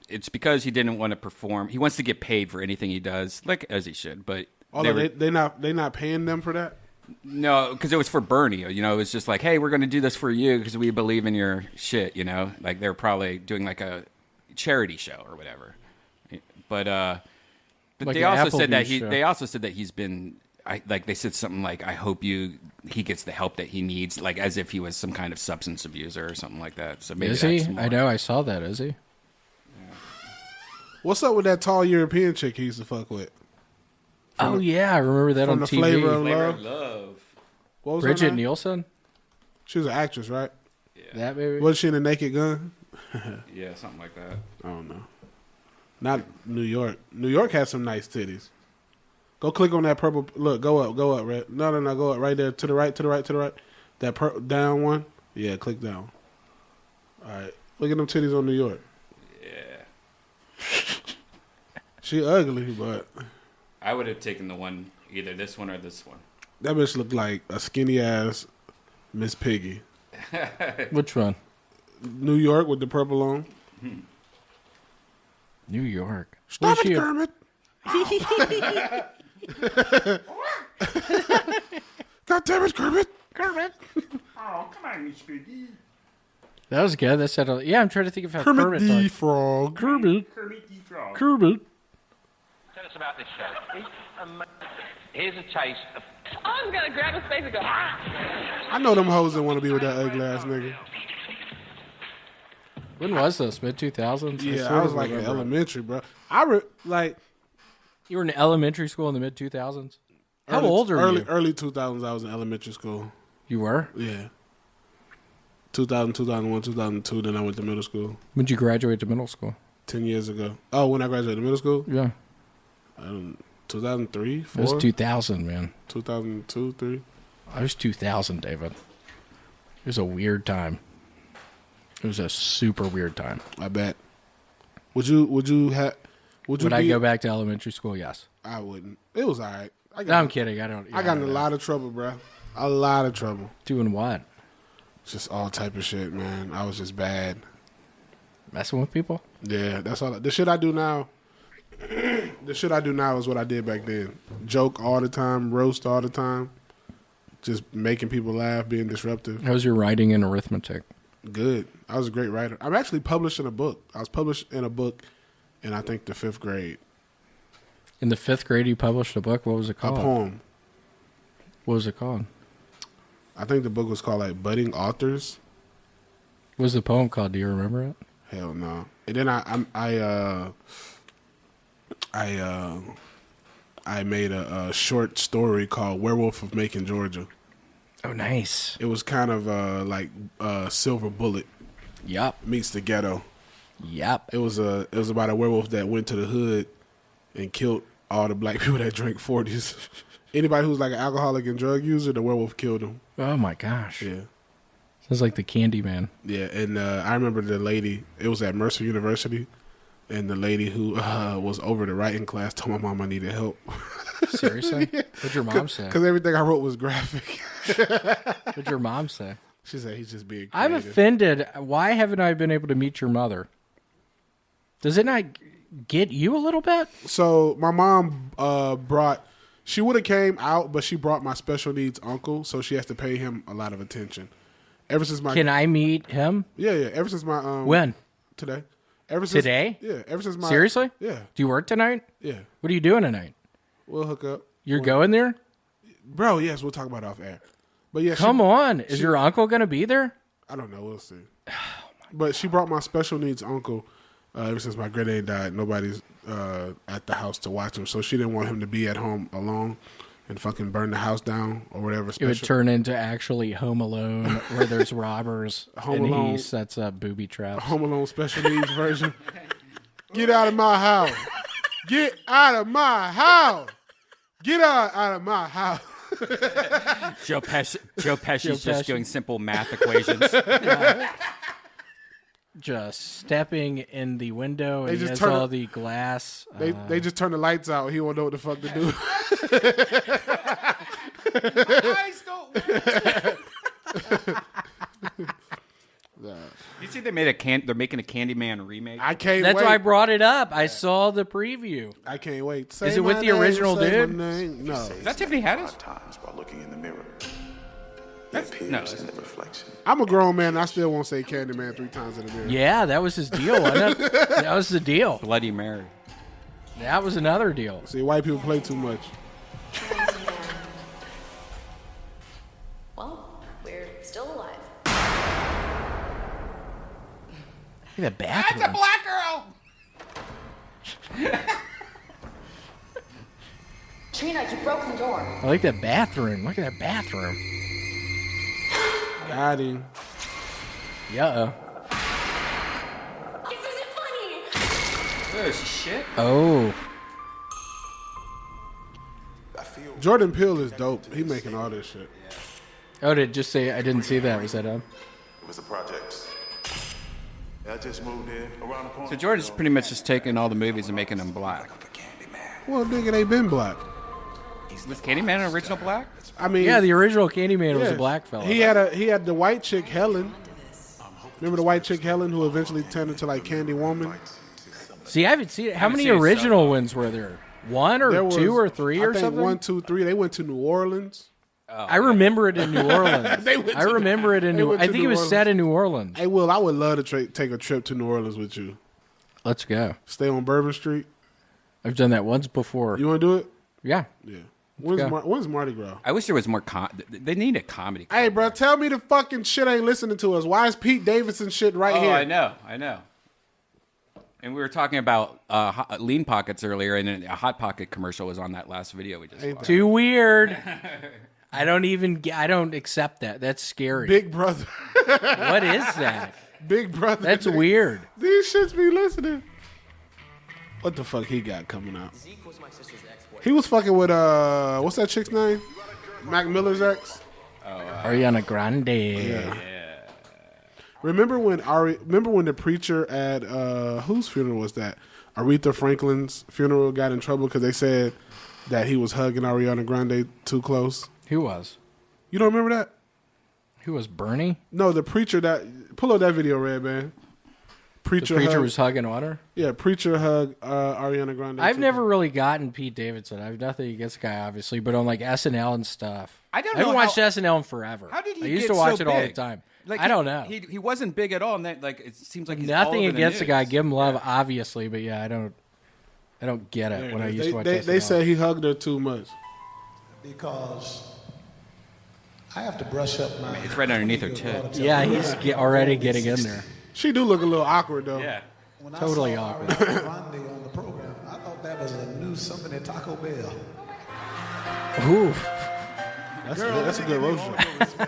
E: It's because he didn't want to perform. He wants to get paid for anything he does, like as he should. But
A: they not paying them for that.
E: No, because it was for Bernie. It was just like, hey, we're going to do this for you because we believe in your shit. Like they're probably doing like a charity show or whatever. But
B: Like
E: they
B: an
E: also said that
B: Applebee's show.
E: they also said that he's been. They said something like, I hope he gets the help that he needs, like as if he was some kind of substance abuser or something like that. So maybe
B: Is he?
E: that's more.
B: I know. I saw that. Is he?
A: What's up with that tall European chick he used to fuck with?
B: Oh yeah, I remember that
A: From
B: on
A: the
B: TV.
A: Flavor of
E: Flavor
A: Love.
E: of Love.
A: What was her
B: Bridget
A: name?
B: Nielsen.
A: She was an actress, right?
B: That baby.
A: Was she in the Naked Gun?
E: Yeah, something like that.
A: I don't know. Not New York. New York has some nice titties. Go click on that purple. Look, go up, Red. No, go up right there to the right. That down one. Yeah, click down. All right, look at them titties on New York.
E: Yeah.
A: She ugly, but
E: I would have taken the one, either this one or this one.
A: that bitch looked like a skinny ass Miss Piggy.
B: Which one?
A: New York with the purple on.
B: New York.
A: Stop
B: Where's
A: it,
B: she-
A: Kermit. God damn it, Kermit.
B: Kermit.
E: Oh, come on, Miss Piggy.
B: That was good. That said, yeah. I'm trying to think of how
A: Kermit
B: Kermit
A: the
B: talks.
A: Frog.
B: Kermit.
E: Kermit the Frog.
B: Kermit.
P: Tell us about this show. Here's a taste of.
Q: I was gonna grab his face and go.
A: I know them hoes that want to be with that ugly ass nigga.
B: When was this? Mid 2000s?
A: Yeah, I was like in elementary, bro.
B: You were in elementary school in the mid 2000s. How old are you?
A: Early 2000s. I was in elementary school.
B: You were?
A: Yeah. 2000, 2001, 2002. Then I went to middle school.
B: When did you graduate to middle school?
A: 10 years ago. Oh, when I graduated middle school?
B: Yeah.
A: 2003, 4?
B: It was 2000, man.
A: 2002, 3?
B: I was 2000, David. It was a weird time. It was a super weird time.
A: I bet. Would I
B: go back to elementary school? Yes.
A: I wouldn't. It was all right.
B: No, I'm kidding. I don't.
A: I got in a lot of trouble, bro. A lot of trouble.
B: Doing what?
A: Just all type of shit, man. I was just bad.
B: Messing with people?
A: Yeah, that's all. The shit I do now. The shit I do now is what I did back then. Joke all the time, roast all the time, just making people laugh, being disruptive.
B: How was your writing and arithmetic?
A: Good. I was a great writer. I'm actually published in a book. I was published in a book in, I think, the 5th grade.
B: In the 5th grade, you published a book. What was it called?
A: A poem.
B: What was it called?
A: I think the book was called like Budding Authors.
B: What was the poem called? Do you remember it?
A: Hell no. And then I I made a short story called "Werewolf of Macon, Georgia."
B: Oh, nice.
A: It was kind of like Silver Bullet.
B: Yep.
A: Meets the Ghetto.
B: Yep.
A: It was about a werewolf that went to the hood and killed all the black people that drank 40s. Anybody who's like an alcoholic and drug user, the werewolf killed them.
B: Oh my gosh.
A: Yeah.
B: Sounds like the Candyman.
A: Yeah, and I remember the lady. It was at Mercer University, and the lady who was over the writing class told my mom I needed help.
B: Seriously?
A: Yeah.
B: What'd your mom say?
A: Because everything I wrote was graphic.
B: What'd your mom say?
A: She said he's just being creative.
B: I'm offended. Why haven't I been able to meet your mother? Does it not get you a little bit?
A: So my mom brought. She would have came out, but she brought my special needs uncle, so she has to pay him a lot of attention. Ever since my
B: Can I meet him?
A: Yeah. Ever since my
B: when
A: today. Ever since
B: today?
A: Yeah. Ever since my
B: seriously?
A: Yeah.
B: Do you work tonight?
A: Yeah.
B: What are you doing tonight?
A: We'll hook up.
B: You're going there,
A: bro? Yes, we'll talk about it off air. But yeah,
B: come on. Is your uncle gonna be there?
A: I don't know. We'll see. But she brought my special needs uncle. Ever since my granddad died, nobody's at the house to watch him, so she didn't want him to be at home alone and fucking burn the house down or whatever.
B: It would turn into actually Home Alone, where there's robbers
A: Home
B: and
A: Alone,
B: he sets up booby traps.
A: Home Alone special needs version. Get out of my house! Get out of my house! Get out of my house!
E: Joe Pesci's just doing simple math equations.
B: Yeah. Just stepping in the window and he has all the glass.
A: They just turn the lights out. He won't know what the fuck to do.
E: My eyes don't work. You see, they're making a Candyman remake.
A: I can't.
B: That's
A: wait.
B: why I brought it up. I saw the preview.
A: I can't wait.
B: Is it with the original dude?
A: No.
E: Is that Tiffany Haddish?
M: Times while looking in the mirror.
E: That's
M: in the reflection.
A: I'm a grown man. I still won't say Candyman 3 times in a mirror.
B: Yeah, that was his deal, wasn't it? That was the deal.
E: Bloody Mary.
B: That was another deal.
A: See, white people play too much.
I: Well, we're still alive.
B: Look at that bathroom.
E: That's a black girl.
I: Trina, you broke the door.
B: I like that bathroom. Look at that bathroom.
A: Got him.
B: Yeah.
I: This isn't funny.
E: Oh, shit.
B: Oh.
A: Jordan Peele is dope. He making all this shit.
B: Oh, did it just say I didn't see that? Was that him?
M: It was a project. I just moved in around the corner.
E: So Jordan's pretty much just taking all the movies and making them black.
A: Well, nigga, they been black.
E: Was Candyman an original black?
A: I mean,
B: yeah, the original Candyman was a black fella.
A: He had the white chick Helen. Remember the white chick Helen who eventually turned into like Candy Woman?
B: See, I haven't seen it. How many original ones were there? One or two or three or something?
A: 1, 2, 3. They went to New Orleans.
B: I remember it in New Orleans. I think it was set in New Orleans.
A: Hey, Will, I would love to take a trip to New Orleans with you.
B: Let's go.
A: Stay on Bourbon Street.
B: I've done that once before.
A: You want to do it?
B: Yeah.
A: Yeah. When's Mardi Gras?
E: I wish there was more. They need a comedy.
A: Hey, bro, tell me the fucking shit ain't listening to us. Why is Pete Davidson shit right here?
E: I know. And we were talking about Lean Pockets earlier, and a Hot Pocket commercial was on that last video we just watched.
B: Too weird. I don't accept that. That's scary.
A: Big Brother.
B: What is that?
A: Big Brother.
B: That's weird.
A: These shits be listening. What the fuck he got coming out? He was fucking with what's that chick's name? Mac Miller's ex.
B: Ariana Grande.
A: Yeah. Remember when the preacher at whose funeral was that? Aretha Franklin's funeral got in trouble because they said that he was hugging Ariana Grande too close.
B: Who was?
A: You don't remember that?
B: Who was Bernie?
A: No, the preacher that pull up that video, Redban.
B: The preacher was hugging on her?
A: Yeah, preacher hug Ariana Grande.
B: I've never really gotten Pete Davidson. I have nothing against the guy, obviously, but on like SNL and stuff.
E: I don't
B: I
E: know.
B: haven't watched SNL in forever.
E: How did he
B: I used
E: get
B: to watch
E: so
B: it all the
E: big?
B: time.
E: Like,
B: I don't know.
E: He wasn't big at all, and that like it seems like he's
B: nothing
E: all over
B: against the guy.
E: news.
B: Give him love, obviously, but yeah, I don't get it when I used to watch SNL.
A: They said he hugged her too much.
R: Because I have to brush up my...
E: It's right underneath her tit.
B: Yeah, he's already getting in there.
A: She do look a little awkward, though.
E: Yeah.
R: When
B: Totally
R: I saw
B: awkward.
R: Ariana Grande on the program, I thought that was a new do something at Taco Bell.
B: Ooh.
A: That's a good roast show.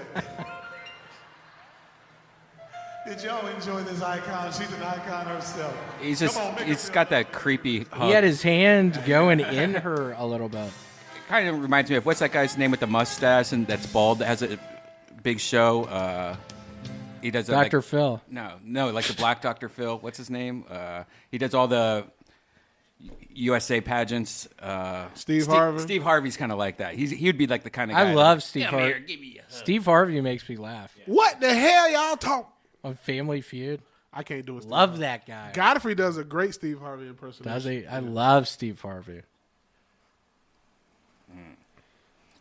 R: Did y'all enjoy this icon? She's an icon herself.
E: He's got that creepy hug.
B: He had his hand going in her a little bit.
E: Kind of reminds me of, what's that guy's name with the mustache and that's bald that has a big show? He does
B: Dr. Phil.
E: No, like the Black Dr. Phil. What's his name? He does all the USA pageants.
A: Steve Harvey.
E: Steve Harvey's kind of like that. He would be like the kind of guy.
B: I love Steve
E: Come here,
B: Harvey.
E: give me a hug.
B: Steve Harvey makes me laugh.
A: What the hell y'all talk?
B: On Family Feud.
A: I can't do it.
B: Love that guy.
A: Godfrey does a great Steve Harvey impersonation.
B: Does he? I love Steve Harvey.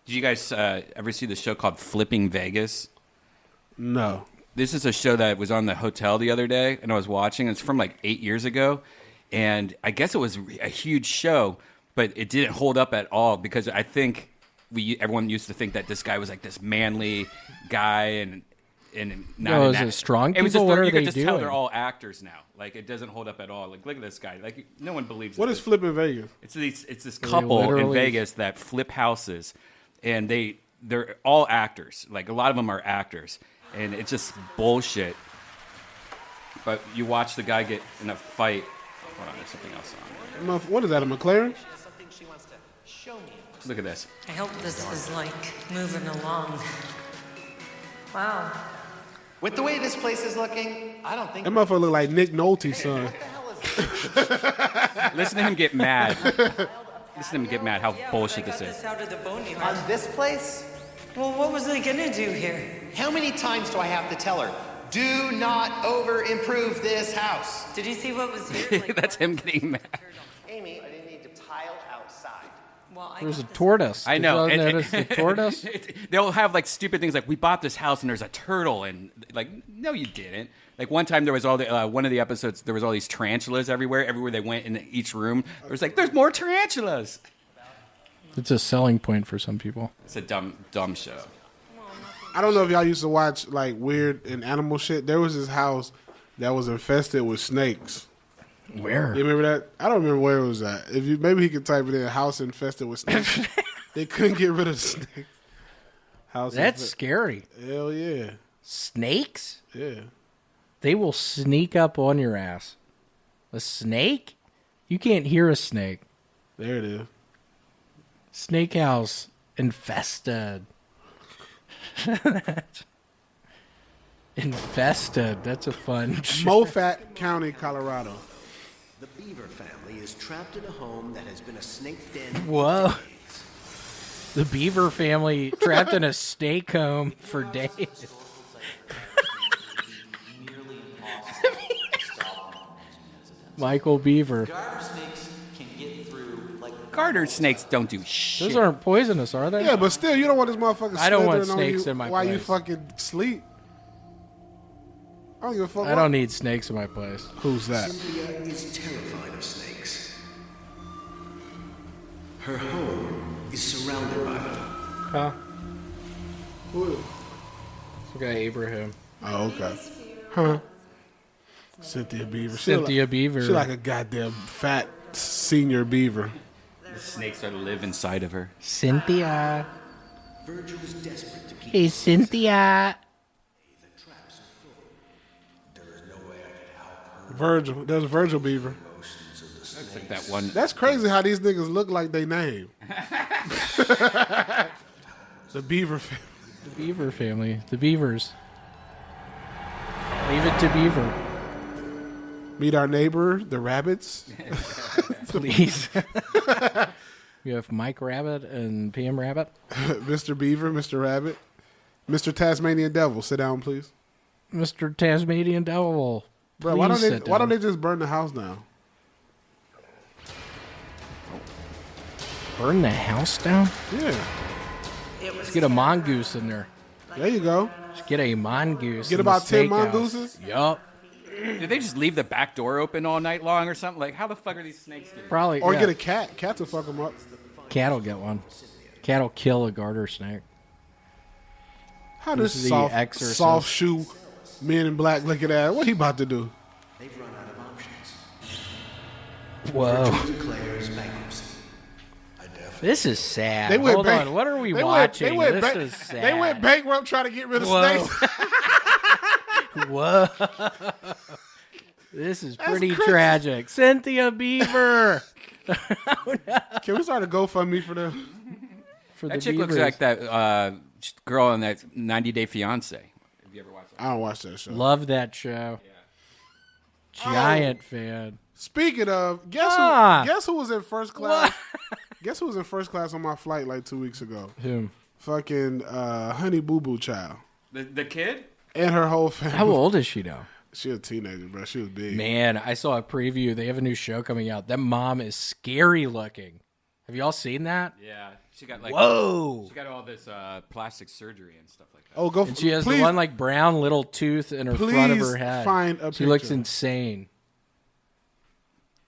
E: Did you guys ever see the show called Flipping Vegas?
A: No.
E: This is a show that was on the hotel the other day, and I was watching. It's from like 8 years ago, and I guess it was a huge show, but it didn't hold up at all because I think everyone used to think that this guy was like this manly guy, and not
B: No,
E: an
B: is it
E: act-
B: strong
E: It was
B: people?
E: just,
B: What are
E: you
B: they
E: could just tell
B: doing?
E: they're all actors now. Like it doesn't hold up at all. Like look at this guy. Like no one believes.
A: What
E: that
A: is
E: this-
A: Flipping Vegas?
E: It's this
B: They
E: couple in
B: literally-
E: Vegas that flip houses, and they're all actors. Like a lot of them are actors, and it's just bullshit. But you watch the guy get in a fight. Hold on, there's something else on.
A: What is that, a McLaren?
E: Look at this.
S: I hope this is like moving along. Wow.
T: With the way this place is looking, I don't think.
A: That motherfucker look like Nick Nolte's son.
E: Listen to him get mad. Listen to him get mad. How bullshit this is.
S: Out of the bone yard.
T: On this place?
S: Well, what was I gonna do here?
T: How many times do I have to tell her? Do not over-improve this house.
S: Did you see what was here?
E: That's him getting mad.
T: Amy, I didn't need to tile outside.
S: Well,
B: There's a tortoise.
E: I know.
B: Did you notice the tortoise?
E: They'll have like stupid things like, we bought this house and there's a turtle, and like, no, you didn't. Like one time there was all the one of the episodes, there was all these tarantulas everywhere. Everywhere they went in each room, there was like, there's more tarantulas.
B: It's a selling point for some people.
E: It's a dumb show.
A: I don't know if y'all used to watch like weird and animal shit. There was this house that was infested with snakes.
B: Where?
A: You remember that? I don't remember where it was at. If you maybe he could type it in, house infested with snakes. They couldn't get rid of the snakes.
B: That's scary.
A: Hell yeah.
B: Snakes?
A: Yeah.
B: They will sneak up on your ass. A snake? You can't hear a snake.
A: There it is.
B: Snake house infested. Infested. That's a fun.
A: Moffat County, Colorado.
U: The Beaver family is trapped in a home that has been a snake den.
B: Whoa. The Beaver family trapped in a snake home for days. Michael Beaver.
E: Garter snakes don't do shit.
B: Those aren't poisonous, are they?
A: Yeah, but still, you don't want this motherfucker
B: I don't want
A: slithering on
B: snakes
A: you
B: in my
A: while you
B: place.
A: fucking sleep. I don't give a fuck.
B: I don't need snakes in my place.
A: Who's that?
U: Cynthia is terrified of snakes. Her home is surrounded by them.
B: Huh? Look at Abraham.
A: Oh, okay. Huh? Cynthia Beaver.
B: Cynthia Beaver.
A: She like a goddamn fat senior beaver.
E: The snakes are to live inside of her.
B: Cynthia.
U: Virgil is desperate to keep
B: Hey, Cynthia.
A: Virgil. There's Virgil Beaver.
E: Looks like that one.
A: That's crazy how these niggas look like they name. The Beaver family.
B: The Beaver family. The Beavers. Leave it to Beaver.
A: Meet our neighbor, the rabbits.
B: Please. You have Mike Rabbit and Pam Rabbit.
A: Mr. Beaver, Mr. Rabbit. Mr. Tasmanian Devil, sit down, please.
B: Mr. Tasmanian Devil.
A: Bro, why
B: please
A: don't
B: sit
A: they? Why
B: down.
A: don't they just burn the house down?
B: Burn the house down?
A: Yeah.
B: Let's get a mongoose in there.
A: There you go.
B: Let's get a mongoose.
A: Get
B: in the
A: about 10
B: steakhouse.
A: mongooses?
B: Yup.
E: Did they just leave the back door open all night long or something? Like, how the fuck are these snakes doing?
B: Probably.
A: Or
B: yeah.
A: get a cat. Cats will fuck them up.
B: Cat will get one. Cat will kill a garter snake.
A: How
B: This
A: does
B: is the
A: soft,
B: Exorcist.
A: soft shoe men in black look at that? What he about to do?
U: They've run out of options.
B: Whoa.
U: Virgil declares bankruptcy.
B: This is sad.
A: They went
B: Hold on. What are we watching? This is sad.
A: They went bankrupt trying to get rid of
B: Whoa.
A: snakes.
B: Whoa. This is pretty tragic. Cynthia Beaver.
A: Can we start a GoFundMe for them?
B: For
E: That
B: the
E: chick looks
B: Beavers.
E: like that girl on that 90 Day Fiance. Have you ever watched that?
A: I don't watch that show.
B: Love that show. Giant fan.
A: Speaking of, guess who was in first class? Guess who was in first class on my flight like 2 weeks ago?
B: Who?
A: Fucking Honey Boo Boo Child.
E: The kid?
A: And her whole family.
B: How old is she now?
A: She a teenager, bro. She was big.
B: Man, I saw a preview. They have a new show coming out. That mom is scary looking. Have you all seen that?
E: Yeah. She got like
B: Whoa.
E: She got all this plastic surgery and stuff like that.
A: Oh, go.
B: And she has
A: please,
B: the one like brown little tooth in her front of her head.
A: Find a
B: She looks
A: picture.
B: insane.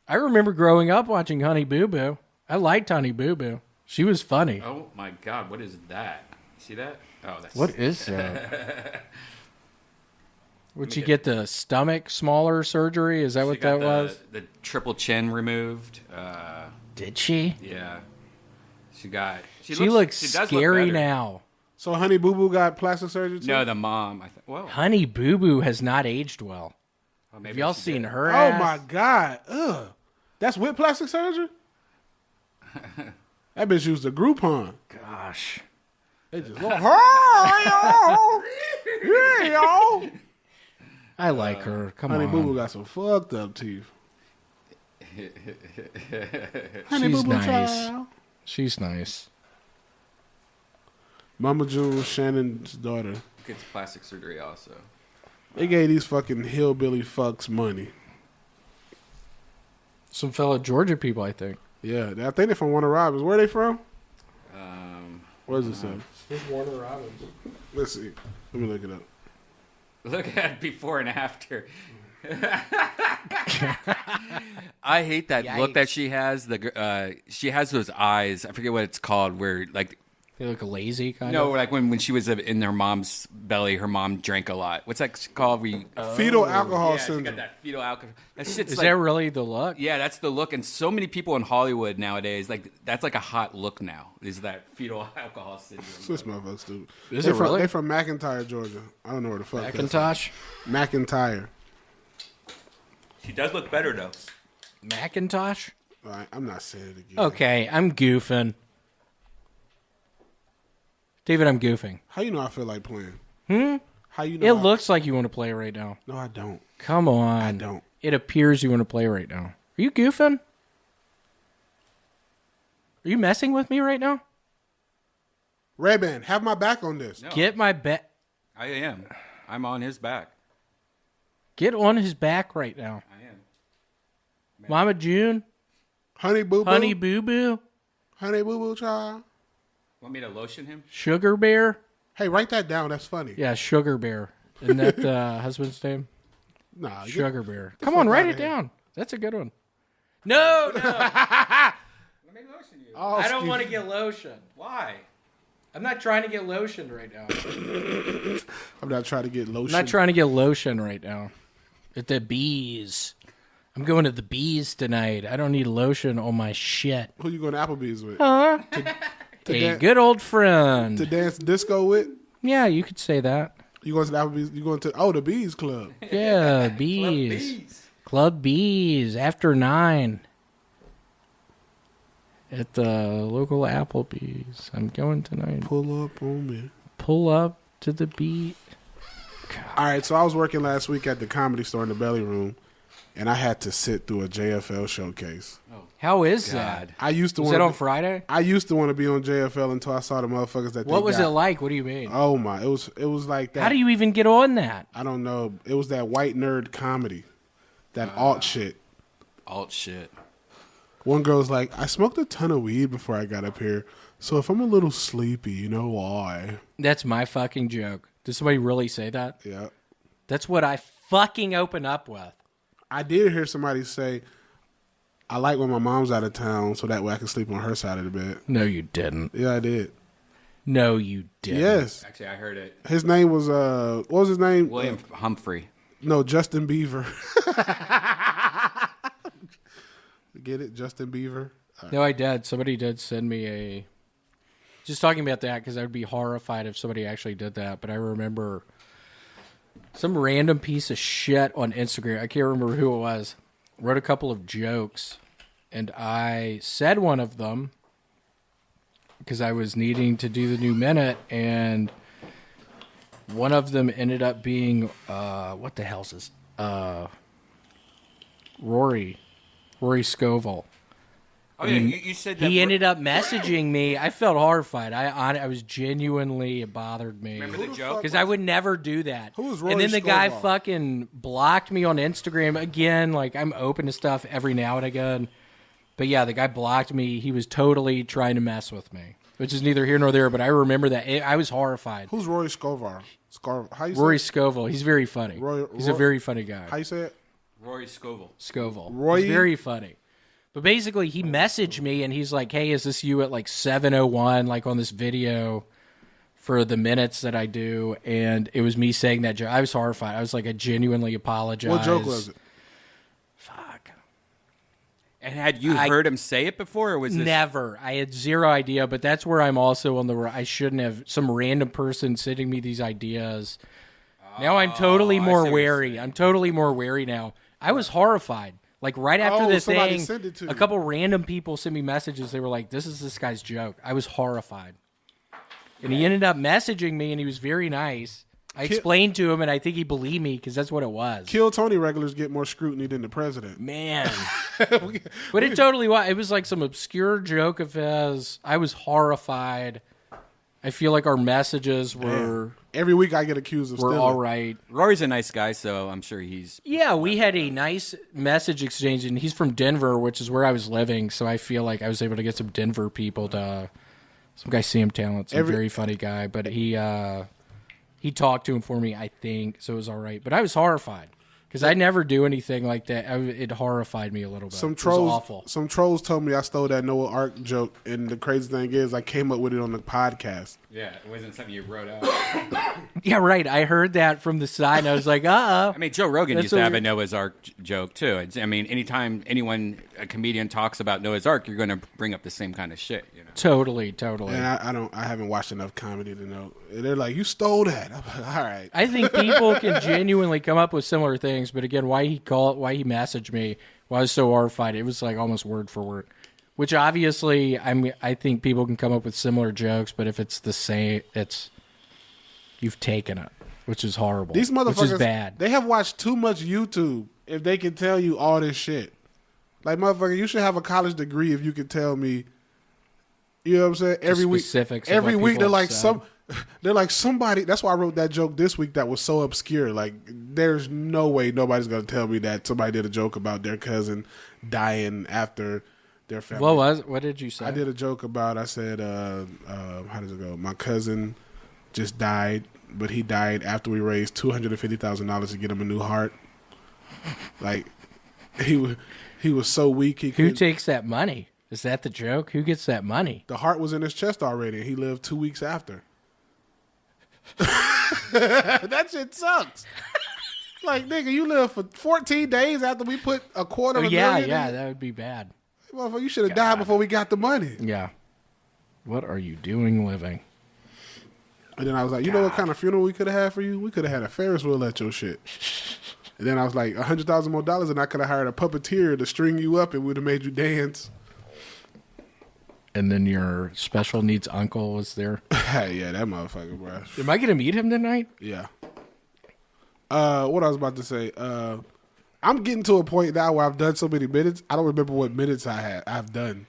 B: I remember growing up watching Honey Boo Boo. I liked Honey Boo Boo. She was funny.
E: Oh my God, what is that? See that? Oh, that's
B: What is that? Would she get the stomach smaller surgery? Is that
E: She
B: what
E: got
B: that was?
E: The triple chin removed.
B: Did she?
E: Yeah. She
B: looks
E: she does look
B: scary
E: better.
B: now.
A: So Honey Boo Boo got plastic surgery too?
E: No, the mom. I think. Well,
B: Honey Boo Boo has not aged well.
E: maybe
B: Have y'all
E: she
B: seen
E: did.
B: her
A: Oh
B: ass?
A: my God. Ugh. That's with plastic surgery? That bitch used a Groupon.
B: Gosh.
A: They just look, oh, yo, yeah, yo.
B: I like her. Come
A: Honey
B: on.
A: Boo Boo got some fucked up teeth. Honey
B: She's
A: Boo Boo
B: nice.
A: Child.
B: She's nice.
A: Mama June, Shannon's daughter.
E: Gets plastic surgery also.
A: They gave these fucking hillbilly fucks money.
B: Some fellow Georgia people, I think.
A: Yeah, I think they're from Warner Robins. Where are they from? What does it say?
B: Who's Warner Robins?
A: Let's see. Let me look it up.
E: Look at before and after. I hate that look that she has. She has those eyes. I forget what it's called. Where like
B: they look lazy, kind of.
E: No, like when she was in her mom's belly, her mom drank a lot. What's that called?
A: Fetal alcohol
E: yeah, she
A: syndrome.
E: got that fetal alcohol. That shit's
B: Is
E: like,
B: that really the look?
E: Yeah, that's the look. And so many people in Hollywood nowadays, like that's like a hot look now. Is that fetal alcohol syndrome?
A: This motherfucker's stupid.
B: Is
A: They
B: it
A: from,
B: really?
A: They from McIntyre, Georgia. I don't know where the fuck. that's
B: Macintosh?
A: from. McIntyre.
E: She does look better though.
B: Macintosh?
A: All right, I'm not saying it again.
B: Okay, I'm goofing. David, I'm goofing.
A: How you know I feel like playing? How you know?
B: It looks like you want to play right now.
A: No, I don't.
B: Come on.
A: I don't.
B: It appears you want to play right now. Are you goofing? Are you messing with me right now?
A: Redban, have my back on this.
E: No.
B: Get my back.
E: I am. I'm on his back.
B: Get on his back right now.
E: I am.
B: Mama June.
A: Honey Boo Boo.
B: Honey Boo Boo.
A: Honey Boo Boo Child.
E: Want me to lotion him?
B: Sugar Bear.
A: Hey, write that down. That's funny.
B: Yeah, Sugar Bear. Isn't that husband's name?
A: Nah.
B: Sugar Bear.
A: the
B: Come on,
A: fuck
B: write
A: outta
B: it
A: here.
B: down. That's a good one. No.
E: Let me lotion you.
A: Oh,
B: I don't
A: excuse
B: want to
A: me.
B: get lotion.
E: Why?
B: I'm not trying to get lotion right now.
A: I'm not trying to get lotion.
B: I'm not trying to get lotion right now. At the bees. I'm going to the bees tonight. I don't need lotion on my shit.
A: Who you going to Applebee's with?
B: Huh?
A: To
B: A
A: dan-
B: good old friend.
A: To dance disco with?
B: Yeah, you could say that.
A: You going to the Applebee's? You going to the Bees Club?
B: Yeah, bees. Club bees after 9 at the local Applebee's. I'm going tonight.
A: Pull up on me.
B: Pull up to the beat.
A: All right, so I was working last week at the Comedy Store in the Belly Room, and I had to sit through a JFL showcase.
B: How is that?
A: I used to
B: Was
A: want
B: that on Friday?
A: I used to want to be on JFL until I saw the motherfuckers that.
B: What
A: they
B: was
A: got.
B: it like? What do you mean?
A: Oh my! It was like that.
B: How do you even get on that?
A: I don't know. It was that white nerd comedy, that alt shit.
E: Alt shit.
A: One girl's like, I smoked a ton of weed before I got up here, so if I'm a little sleepy, you know why?
B: That's my fucking joke. Did somebody really say that?
A: Yeah.
B: That's what I fucking open up with.
A: I did hear somebody say, I like when my mom's out of town so that way I can sleep on her side of the bed.
B: No, you didn't.
A: Yeah, I did.
B: No, you didn't.
A: Yes.
E: Actually, I heard it.
A: His name was, what was his name?
E: William Humphrey.
A: No, Justin Bieber. Get it? Justin Bieber.
B: No, I did. Somebody did send me a... Just talking about that, because I would be horrified if somebody actually did that. But I remember some random piece of shit on Instagram. I can't remember who it was. Wrote a couple of jokes, and I said one of them because I was needing to do the new minute, and one of them ended up being, what the hell's this? Rory Scovel.
E: Oh, yeah, you said that.
B: He ended up messaging me. I felt horrified. I was genuinely, it bothered me.
E: Remember the joke?
B: Because I would never do that.
A: Who was Rory
B: And then the guy
A: Scovel?
B: fucking blocked me on Instagram again. Like, I'm open to stuff every now and again. But yeah, the guy blocked me. He was totally trying to mess with me, which is neither here nor there. But I remember that. I was horrified.
A: Who's Rory Scovel? How you say
B: Rory
A: it?
B: Scovel. He's very funny. He's a very funny guy.
A: How you say it?
E: Rory Scovel.
A: Roy?
B: He's very funny. But basically, he messaged me, and he's like, hey, is this you at like 7:01, like on this video for the minutes that I do? And it was me saying that joke. I was horrified. I was like, I genuinely apologize.
A: What joke was it?
E: And had you heard him say it before, or was this...
B: Never. I had zero idea, but that's where I'm also on the... I shouldn't have... Some random person sending me these ideas. Now I'm totally more wary. I'm totally more wary now. I was horrified. Like, right after the
A: somebody
B: thing,
A: sent it to
B: a
A: you.
B: couple random people sent me messages. They were like, this guy's joke. I was horrified. And he ended up messaging me, and he was very nice. I explained to him, and I think he believed me because that's what it was.
A: Kill Tony regulars get more scrutiny than the president.
B: Man. But it totally was. It was like some obscure joke of his. I was horrified. I feel like our messages were...
A: Every week I get accused of
B: We're
A: stealing.
B: all right.
E: Rory's a nice guy, so I'm sure he's...
B: Yeah, we had a nice message exchange, and he's from Denver, which is where I was living, so I feel like I was able to get some Denver people to... Some guy, Sam Talent, some very funny guy, but he talked to him for me, I think, so it was all right. But I was horrified, because I never do anything like that. It horrified me a little bit.
A: Some
B: It was
A: trolls,
B: awful.
A: some trolls told me I stole that Noah Ark joke, and the crazy thing is I came up with it on the podcast.
E: Yeah, it wasn't something you wrote out.
B: Yeah, right. I heard that from the side, and I was like, uh-oh.
E: I mean, Joe Rogan
B: That's
E: used to
B: what
E: have a
B: you're-
E: Noah's Ark joke, too. I mean, anytime a comedian talks about Noah's Ark, you're going to bring up the same kind of shit, you know?
B: Totally.
A: And I haven't watched enough comedy to know. They're like, you stole that. I'm like, all right.
B: I think people can genuinely come up with similar things, but again, why he messaged me, why I was so horrified, it was like almost word for word. Which obviously, I think people can come up with similar jokes, but if it's the same, you've taken it, which is horrible.
A: These motherfuckers,
B: which is bad.
A: They have watched too much YouTube if they can tell you all this shit. Like, motherfucker, you should have a college degree if you can tell me. You know what I'm saying? Every week,
B: specifics of
A: every
B: what
A: week
B: people
A: they're
B: have
A: like
B: said.
A: they're like somebody. That's why I wrote that joke this week that was so obscure. Like, there's no way nobody's gonna tell me that somebody did a joke about their cousin dying after their family.
B: What did you say?
A: I did a joke about. I said, how does it go? My cousin just died, but he died after we raised $250,000 to get him a new heart. Like, he was so weak.
B: Who takes that money? Is that the joke? Who gets that money?
A: The heart was in his chest already, and he lived 2 weeks after. That shit sucks. Like, nigga, you live for 14 days after we put a quarter of a million
B: Yeah,
A: in?
B: that would be bad.
A: Motherfucker, you should have died before we got the money.
B: Yeah. What are you doing living?
A: And then I was like, you know what kind of funeral we could have had for you? We could have had a Ferris wheel at your shit. And then I was like, $100,000 more, and I could have hired a puppeteer to string you up and would have made you dance.
B: And then your special needs uncle was there.
A: Yeah, that motherfucker, bro.
B: Am I going to meet him tonight?
A: Yeah. What I was about to say. I'm getting to a point now where I've done so many minutes, I don't remember what minutes I've done.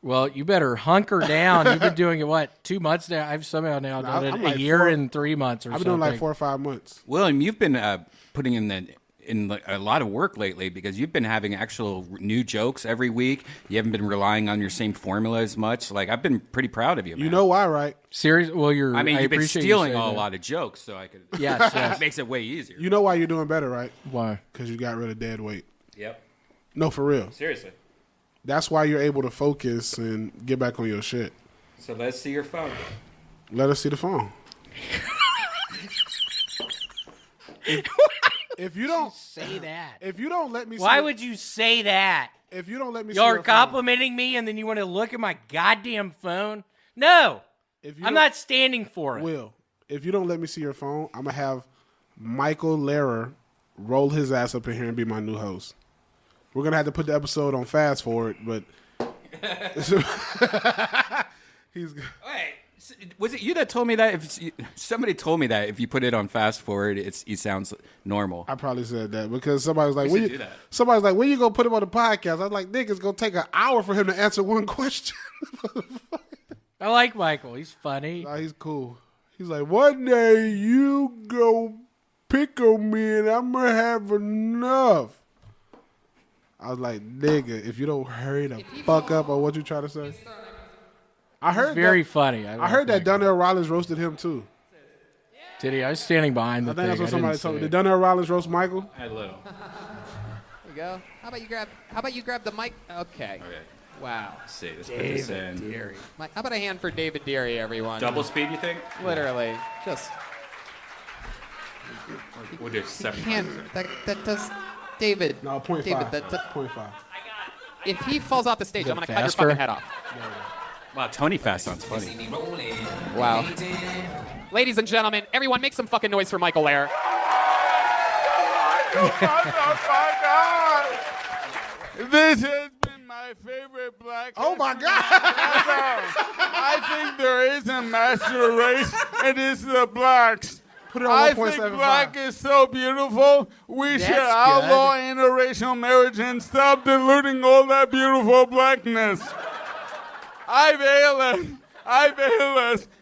B: Well, you better hunker down. You've been doing it, what, 2 months now? I've somehow now done it
A: like
B: a year and 3 months or something.
A: I've been doing like 4 or 5 months.
E: William, you've been putting in a lot of work lately because you've been having actual new jokes every week. You haven't been relying on your same formula as much. Like, I've been pretty proud of you, man.
A: You know why, right?
B: Serious? Well,
E: you've been stealing a lot of jokes, so I could.
B: Yes.
E: It makes it way easier.
A: You know why you're doing better, right?
B: Why?
A: Because you got rid of dead weight.
E: Yep.
A: No, for real.
E: Seriously.
A: That's why you're able to focus and get back on your shit.
E: So let's see your phone.
A: Let us see the phone. If you don't
B: say that,
A: if you don't let me,
B: why would you say that?
A: If you don't let me see
B: Y'all
A: your
B: are complimenting me, and then you want to look at my goddamn phone? No. I'm not standing for it.
A: Will, if you don't let me see your phone, I'm going to have Michael Lehrer roll his ass up in here and be my new host. We're going to have to put the episode on fast forward, but... He's good.
E: Wait, was it you that told me that? Somebody told me that if you put it on fast forward, it sounds normal.
A: I probably said that because somebody was like,
E: We should do that.
A: somebody's like, when you gonna put him on the podcast? I was like, Nick, it's gonna take an hour for him to answer one question.
B: I like Michael. He's funny.
A: Nah, he's cool. He's like, one day you go pick on me and I'm gonna have enough. I was like, nigga, if you don't hurry the fuck up on what you trying to say. I heard
B: He's very funny.
A: I heard that Donnell Rollins roasted him too.
B: Did he? I was standing behind the
A: I think
B: thing.
A: that's what somebody told me. Did
B: it.
A: Donnell Rollins roast Michael?
E: A little.
D: There you go. How about you grab the mic? Okay. Wow.
E: Let's see. Let's put this in.
D: Deary. How about a hand for David Deary, everyone?
E: Double speed, you think?
D: Literally. Just.
E: We'll do 7.
D: That does. David.
A: No, 0.5.
D: David,
A: 0.5.
D: If he falls off the stage,
B: Is
D: I'm
B: it
D: going to cut your
B: faster?
D: fucking head off.
E: Wow, Tony Fast sounds funny.
D: Wow. Ladies and gentlemen, everyone make some fucking noise for Michael Lehrer.
V: This has been my favorite Black.
A: Oh my God!
V: I think there is a master race, and it's the blacks.
A: Put it on
V: I
A: 1.75.
V: think black is so beautiful. We should
B: That's
V: outlaw interracial marriage and stop diluting all that beautiful blackness. I've ALS.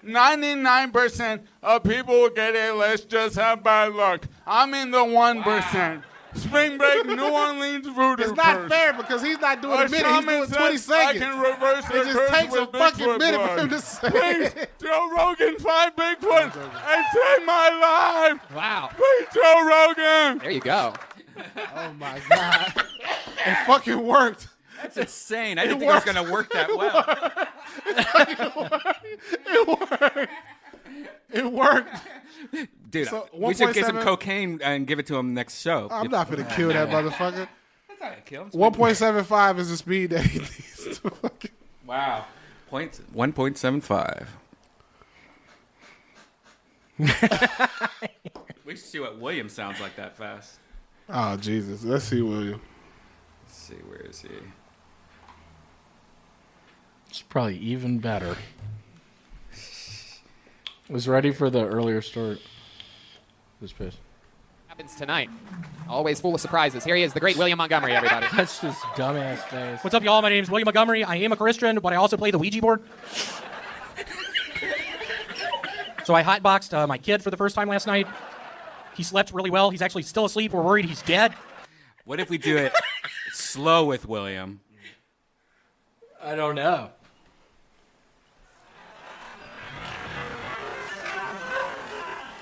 V: 99% of people who get ALS just have bad luck. I'm in the 1%. Spring break, New Orleans voodoo.
A: It's not
V: curse.
A: fair because he's not doing a minute. He's
V: shaman
A: doing
V: said
A: 20 seconds.
V: I can reverse the
A: It just
V: curse
A: takes a
V: with
A: fucking
V: Bigfoot
A: minute
V: blood.
A: for him to say
V: Please,
A: it.
V: Joe Rogan, find Bigfoot and save my life.
D: Wow.
V: Please, Joe Rogan.
D: There you go.
A: Oh my God. It fucking worked.
E: That's insane. I didn't think it was going to work that well.
A: It worked.
E: Dude,
A: So,
E: we should get some
A: 1.7
E: cocaine and give it to him next show.
A: I'm not going to kill that motherfucker.
E: That's not going to kill him.
A: 1.75 is the speed that he needs to fucking...
E: Wow. 1.75. We should see what William sounds like that fast.
A: Oh, Jesus. Let's see, William.
E: Let's see, where is he?
B: It's probably even better. Was ready for the earlier start. Was pissed.
D: Happens tonight. Always full of surprises. Here he is, the great William Montgomery, everybody.
B: That's just dumbass face.
W: What's up, y'all? My name's William Montgomery. I am a Christian, but I also play the Ouija board. So I hotboxed my kid for the first time last night. He slept really well. He's actually still asleep. We're worried he's dead.
E: What if we do it slow with William?
B: I don't know.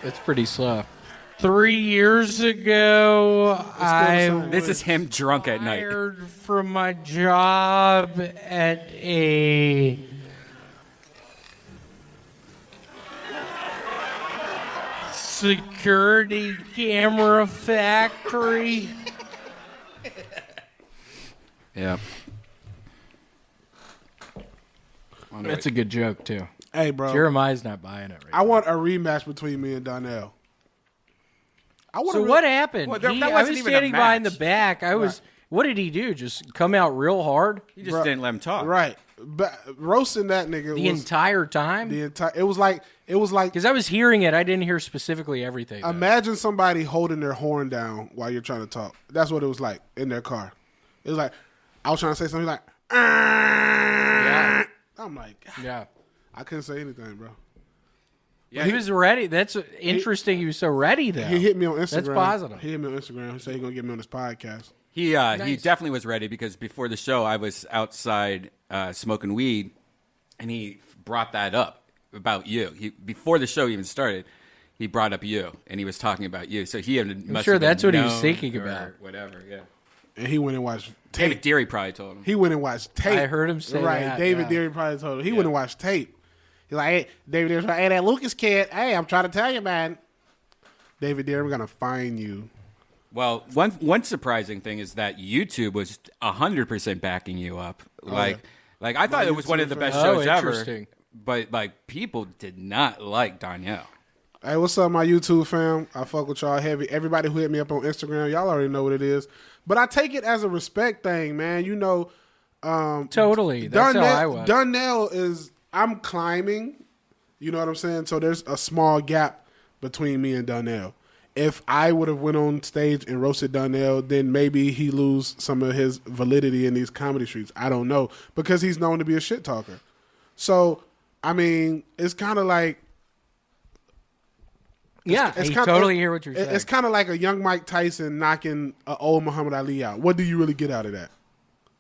B: It's pretty slow. 3 years ago,
E: This is him drunk at night.
W: fired from my job at a security camera factory.
E: Yeah.
B: That's a good joke, too.
A: Hey, bro.
B: Jeremiah's not buying it right
A: I want a rematch between me and Donnell.
B: So what happened?
E: Well, that
B: I
E: wasn't
B: was
E: even a
B: standing behind the
E: match.
B: back. What did he do? Just come out real hard?
E: You just didn't let him talk.
A: Right. But roasting that nigga
B: The
A: was...
B: entire time?
A: It was like...
B: Because I was hearing it. I didn't hear specifically everything.
A: Imagine somebody holding their horn down while you're trying to talk. That's what it was like in their car. It was like, I was trying to say something like,
B: Yeah.
A: I'm like, God.
B: Yeah.
A: I couldn't say anything, bro.
B: Yeah, he was ready. That's interesting. He was so ready, though.
A: He hit me on Instagram.
B: That's positive.
A: He hit me on Instagram. He said he's going to get me on his podcast.
E: He
B: Nice.
E: definitely was ready because before the show, I was outside smoking weed, and he brought that up about you. Before the show even started, he brought up you, and he was talking about you. So he must
B: sure
E: have been
B: that's what he was
E: known
B: thinking
E: or
B: about.
E: Whatever, yeah.
A: And he went and watched tape.
E: David Deary probably told him.
A: He went and watched tape.
B: I heard him say
A: right.
B: that,
A: David
B: yeah.
A: Deary probably told him. He went and watched tape. He's like, hey, David Deary's like, hey, that Lucas kid, hey, I'm trying to tell you, man. David Deary, I'm going to fine you
E: Well, one surprising thing is that YouTube was 100% backing you up. Like I thought it was one of the best shows ever. But like people did not like Danielle.
A: Hey, what's up, my YouTube fam? I fuck with y'all heavy. Everybody who hit me up on Instagram, y'all already know what it is. But I take it as a respect thing, man. You know,
B: totally. That's how I was.
A: Danielle is. I'm climbing. You know what I'm saying? So there's a small gap between me and Danielle. If I would have went on stage and roasted Danielle, then maybe he lose some of his validity in these comedy streets. I don't know, because he's known to be a shit talker. So, I mean, it's kind of like...
B: Yeah, I totally hear what you're saying.
A: It's kind of like a young Mike Tyson knocking an old Muhammad Ali out. What do you really get out of that?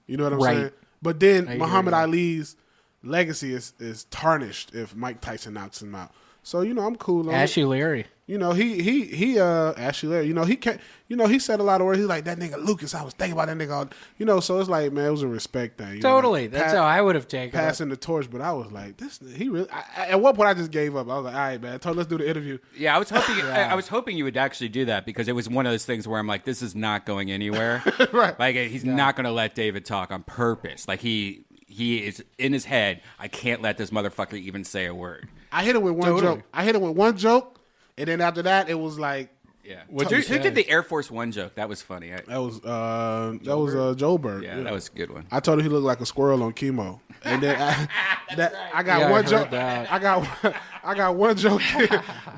A: You know what I'm saying? But then Muhammad Ali's legacy is tarnished if Mike Tyson knocks him out. So, you know, I'm cool on
B: Ashley Larry.
A: You know, Ashley Larry, you know, he said a lot of words. He's like, that nigga Lucas, I was thinking about that nigga all, you know, so it's like, man, it was a respect thing.
B: Totally. That's how I would have taken it.
A: Passing the torch, but I was like, he really, at one point I just gave up. I was like, all right, man, let's do the interview.
E: Yeah, I was hoping I was hoping you would actually do that, because it was one of those things where I'm like, this is not going anywhere.
A: Right.
E: Like, he's not going to let David talk on purpose. Like, he is in his head, I can't let this motherfucker even say a word.
A: I hit him with one joke. And then after that, it was like,
E: yeah. Who did the Air Force One joke? That was funny.
A: That was Joe Bird.
E: Yeah, that was a good one.
A: I told him he looked like a squirrel on chemo. And then I got one joke. I got one joke,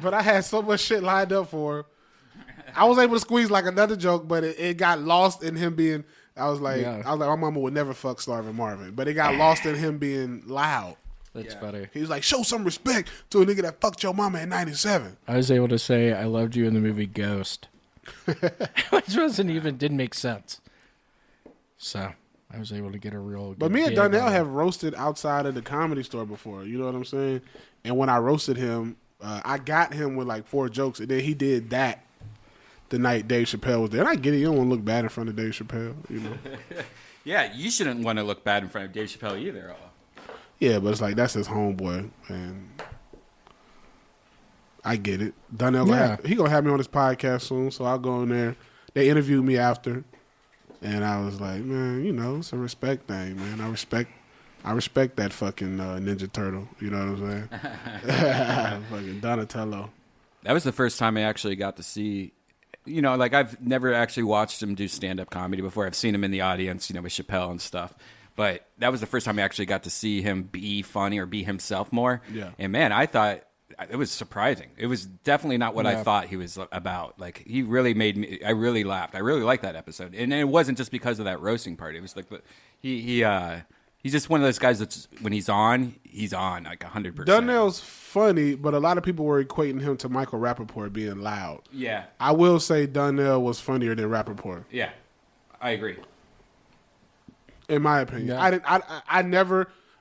A: but I had so much shit lined up for him. I was able to squeeze like another joke, but it got lost in him being. I was like, my mama would never fuck Starving Marvin, but it got lost in him being loud.
B: That's funny.
A: He was like, show some respect to a nigga that fucked your mama in 97.
B: I was able to say, I loved you in the movie Ghost. Which didn't make sense. So I was able to get a real...
A: But me and Danielle have roasted outside of the Comedy Store before. You know what I'm saying? And when I roasted him, I got him with like 4 jokes. And then he did that the night Dave Chappelle was there. And I get it. You don't want to look bad in front of Dave Chappelle, you know?
E: Yeah, you shouldn't want to look bad in front of Dave Chappelle either.
A: Yeah, but it's like, that's his homeboy, and I get it. Danielle, he gonna have me on his podcast soon, so I'll go in there. They interviewed me after, and I was like, man, you know, it's a respect thing, man. I respect that fucking Ninja Turtle. You know what I'm saying? Fucking Donatello.
E: That was the first time I actually got to see. You know, like, I've never actually watched him do stand-up comedy before. I've seen him in the audience, you know, with Chappelle and stuff. But that was the first time I actually got to see him be funny or be himself more.
A: Yeah.
E: And, man, I thought it was surprising. It was definitely not what I thought he was about. Like, he really made me – I really laughed. I really liked that episode. And it wasn't just because of that roasting part. It was like he's just one of those guys that's – when he's on like 100%.
A: Danielle's funny, but a lot of people were equating him to Michael Rappaport being loud.
E: Yeah.
A: I will say Danielle was funnier than Rappaport.
E: Yeah, I agree.
A: In my opinion,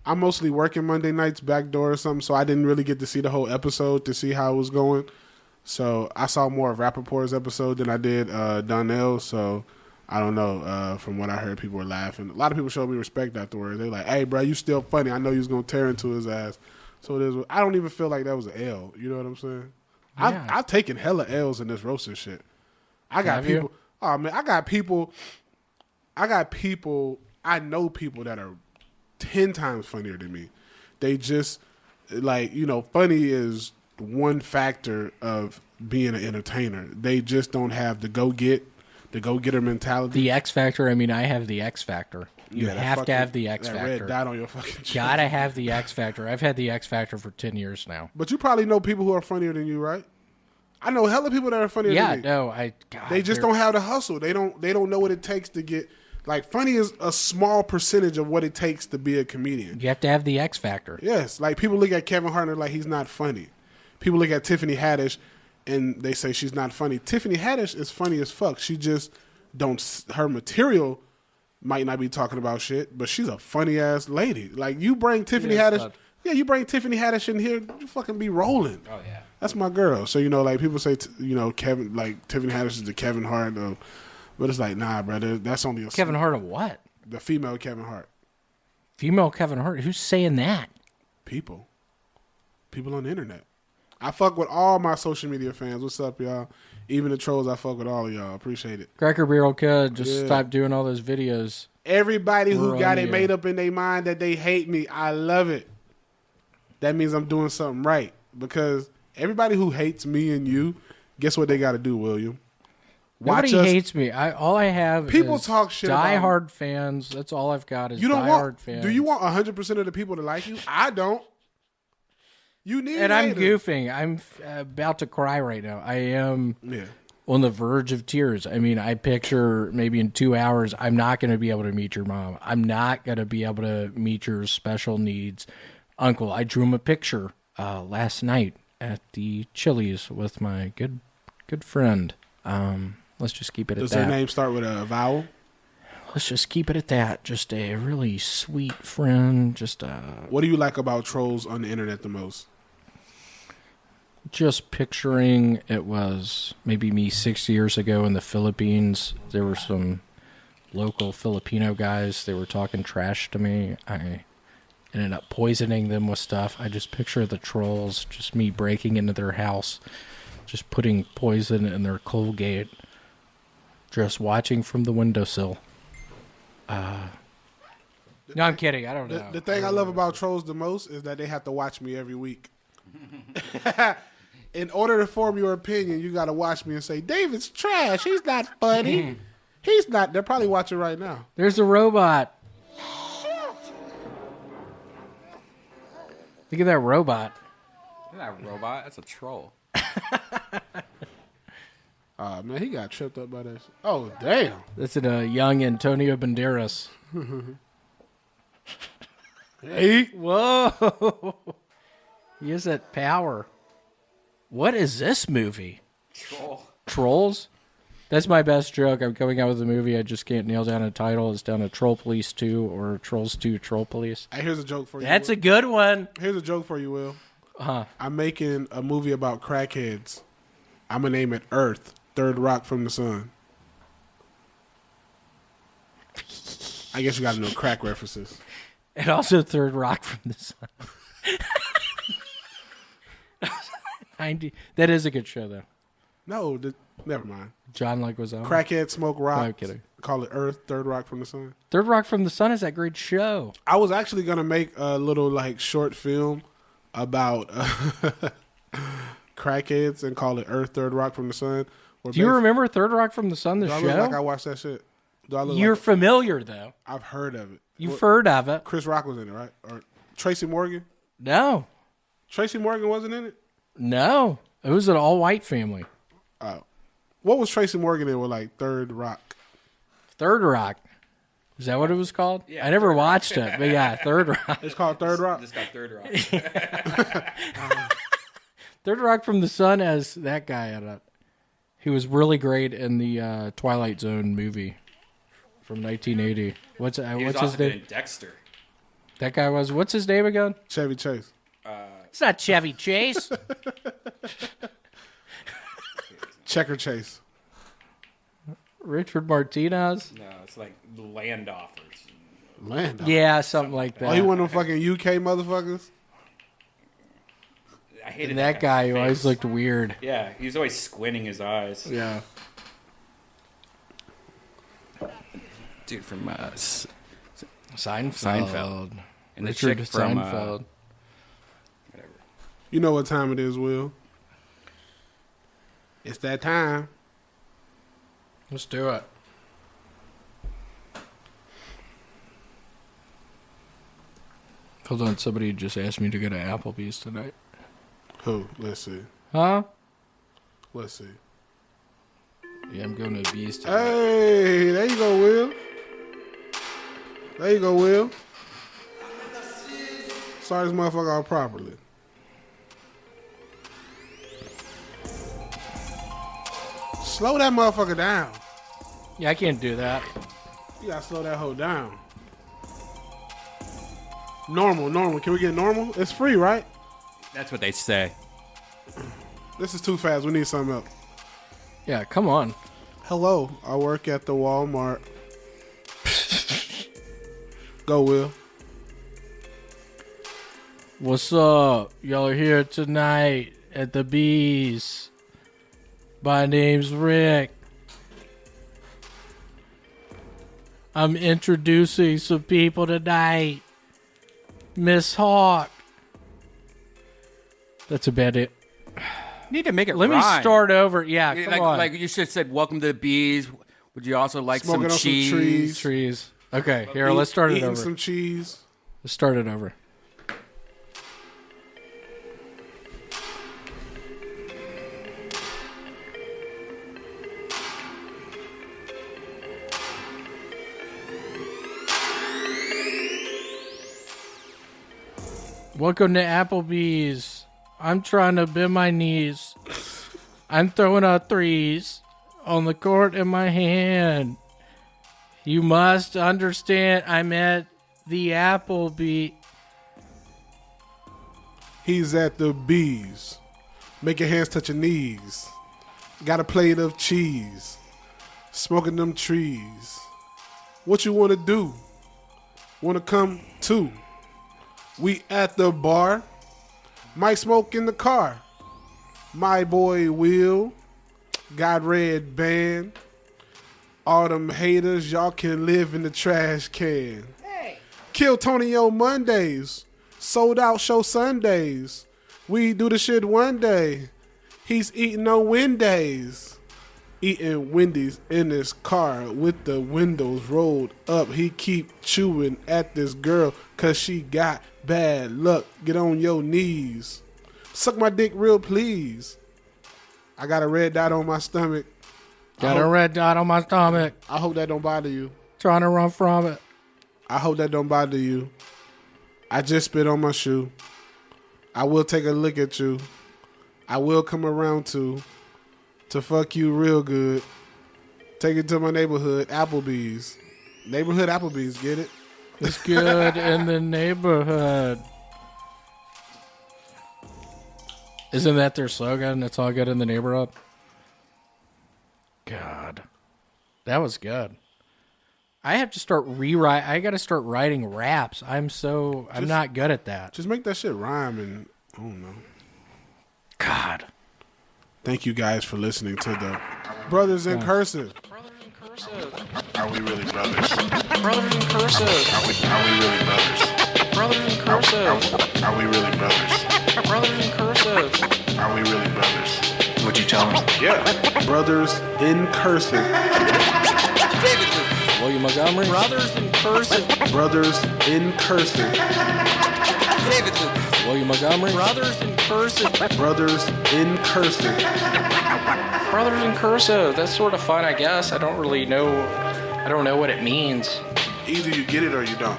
A: I'm mostly working Monday nights backdoor or something, so I didn't really get to see the whole episode to see how it was going. So I saw more of Rappaport's episode than I did Donnell. So I don't know. From what I heard, people were laughing. A lot of people showed me respect afterwards. They're like, "Hey, bro, you still funny. I know you was gonna tear into his ass." So it is. I don't even feel like that was an L. You know what I'm saying? Yeah. I've taken hella L's in this roasting shit. I got people. Oh man, I got people. I know people that are 10 times funnier than me. They just, like, you know, funny is one factor of being an entertainer. They just don't have the go-getter mentality.
B: The X Factor, I mean, I have the X Factor. You have to have the X Factor.
A: Red dot on your fucking chest.
B: Gotta have the X Factor. I've had the X Factor for 10 years now.
A: But you probably know people who are funnier than you, right? I know hella people that are funnier than me.
B: Yeah, no,
A: they just don't have the hustle. They don't know what it takes to get... Like, funny is a small percentage of what it takes to be a comedian.
B: You have to have the X Factor.
A: Yes. Like, people look at Kevin Hart and like he's not funny. People look at Tiffany Haddish and they say she's not funny. Tiffany Haddish is funny as fuck. She just her material might not be talking about shit, but she's a funny-ass lady. Like, you bring Tiffany Haddish... Yeah, you bring Tiffany Haddish in here, you fucking be rolling.
E: Oh, yeah.
A: That's my girl. So, you know, like, people say, you know, Tiffany Haddish is the Kevin Hart of... But it's like, nah, brother, that's only a...
B: Kevin Hart of what?
A: The female Kevin Hart.
B: Female Kevin Hart? Who's saying that?
A: People on the internet. I fuck with all my social media fans. What's up, y'all? Even the trolls, I fuck with all of y'all. Appreciate it.
B: Cracker Barrel Kid, just stop doing all those videos.
A: Everybody who got it made up in their mind that they hate me, I love it. That means I'm doing something right. Because everybody who hates me and you, guess what they got to do, William?
B: Nobody hates me. All I have
A: people
B: is
A: talk shit
B: diehard fans. That's all I've got is diehard fans.
A: Do you want 100% of the people to like you? I don't. You need
B: And
A: haters.
B: I'm goofing. I'm about to cry right now. I am on the verge of tears. I mean, I picture maybe in 2 hours, I'm not going to be able to meet your mom. I'm not going to be able to meet your special needs uncle. I drew him a picture last night at the Chili's with my good friend. Let's just keep it at that.
A: Does their name start with a vowel?
B: Let's just keep it at that. Just a really sweet friend.
A: What do you like about trolls on the internet the most?
B: Just picturing it was maybe me 6 years ago in the Philippines. There were some local Filipino guys. They were talking trash to me. I ended up poisoning them with stuff. I just picture the trolls, just me breaking into their house, just putting poison in their Colgate, just watching from the windowsill. No, I'm kidding. I don't know.
A: The thing I love about trolls the most is that they have to watch me every week. In order to form your opinion, you got to watch me and say, David's trash. He's not funny. He's not. They're probably watching right now.
B: There's a robot. Look at that robot.
E: Look at that robot. That's a troll.
A: Man, he got tripped up by this. Oh, damn.
B: That's a young Antonio Banderas.
A: Hey.
B: Whoa. He has that power. What is this movie? Trolls? That's my best joke. I'm coming out with a movie. I just can't nail down a title. It's down to Troll Police 2 or Trolls 2 Troll Police.
A: Hey, here's a joke for you.
B: That's
A: Will.
B: a good one.
A: Here's a joke for you, Will.
B: Uh-huh. I'm
A: making a movie about crackheads. I'm going to name it Earth, Third Rock from the Sun. I guess you got to know crack references.
B: And also Third Rock from the Sun. 90. That is a good show, though.
A: No, never mind.
B: John Leguizamo.
A: Crackhead Smoke Rock.
B: No, I'm kidding.
A: Call it Earth, Third Rock from the Sun.
B: Third Rock from the Sun is that great show.
A: I was actually going to make a little short film about crackheads and call it Earth, Third Rock from the Sun.
B: Do you remember Third Rock from the Sun, the
A: do I
B: show?
A: look like I watched that shit? Do I look
B: You're
A: like
B: familiar, though.
A: I've heard of it.
B: You've heard of it.
A: Chris Rock was in it, right? Or Tracy Morgan?
B: No.
A: Tracy Morgan wasn't in it?
B: No. It was an all-white family.
A: Oh. What was Tracy Morgan in with Third Rock?
B: Third Rock. Is that what it was called? Yeah, I never watched it, but yeah, Third Rock.
A: It's called Third Rock?
E: It's got Third Rock.
B: Third Rock from the Sun as that guy in it. He was really great in the Twilight Zone movie from 1980. What's his name?
E: In Dexter.
B: That guy was. What's his name again?
A: Chevy Chase.
B: It's not Chevy Chase.
A: Checker Chase.
B: Richard Martinez.
E: No, it's like land offers.
A: Land offers?
B: Yeah, something like that.
A: Oh, he one of them fucking UK motherfuckers?
E: I hated
B: that guy who always looked weird.
E: Yeah, he was always squinting his eyes.
B: Yeah.
E: Dude from
B: Seinfeld.
E: And
B: Richard
E: the chick from
B: Seinfeld.
E: Whatever.
A: You know what time it is, Will? It's that time.
B: Let's do it. Hold on, somebody just asked me to go to Applebee's tonight.
A: Who? Let's see.
B: Huh?
A: Let's see.
B: Yeah, I'm going to Beast tonight.
A: Hey, there you go, Will. There you go, Will. Start this motherfucker out properly. Slow that motherfucker down.
B: Yeah, I can't do that.
A: You gotta slow that hoe down. Normal. Can we get normal? It's free, right?
E: That's what they say.
A: This is too fast. We need something else.
B: Yeah, come on.
A: Hello, I work at the Walmart. Go, Will.
B: What's up? Y'all are here tonight at the Bees. My name's Rick. I'm introducing some people tonight. Miss Hawk. That's about it.
E: Need to make it
B: Let me
E: rhyme.
B: start over. Yeah, come on.
E: Like you should have said, welcome to the Bees. Would you also like
A: Smoking
E: some
A: on
E: cheese?
A: some
B: trees. Okay, here, let's start it
A: Eating
B: over.
A: some cheese.
B: Let's start it over. Welcome to Applebee's. I'm trying to bend my knees. I'm throwing out threes on the court in my hand. You must understand I'm at the Applebee.
A: He's at the Bees. Make your hands touch your knees. Got a plate of cheese. Smoking them trees. What you want to do? Want to come too? We at the bar. Might smoke in the car. My boy Will got Redban. All them haters, y'all can live in the trash can.
D: Hey.
A: Kill Tony on Mondays. Sold out show Sundays. We do the shit one day. He's eating on Wednesdays. Eating Wendy's in his car with the windows rolled up. He keep chewing at this girl cause she got bad luck. Get on your knees. Suck my dick real please. I got a red dot on my stomach.
B: Got a red dot on my stomach.
A: I hope that don't bother you.
B: Trying to run from it.
A: I hope that don't bother you. I just spit on my shoe. I will take a look at you. I will come around to fuck you real good. Take it to my neighborhood, Applebee's. Neighborhood Applebee's, get it?
B: It's good in the neighborhood. Isn't that their slogan? It's all good in the neighborhood? God. That was good. I have to start I got to start writing raps. I'm not good at that.
A: Just make that shit rhyme and, I don't know.
B: God.
A: Thank you guys for listening to the Brothers in Cursive.
C: Are we really brothers?
B: Brothers in Cursive.
C: Are we really brothers?
B: Brothers in Cursive.
C: Are we really brothers?
B: Brothers in Cursive.
C: Are we really brothers? What'd you tell him?
A: Yeah. Brothers in Cursive.
D: David Lucas.
B: William Montgomery.
D: Brothers in Cursive.
A: Brothers in Cursive.
D: David Lucas.
B: William Montgomery.
D: Brothers in Cursive.
A: Brothers in Cursive.
B: Brothers in Cursive. That's sort of fun, I guess. I don't know what it means.
A: Either you get it or you don't.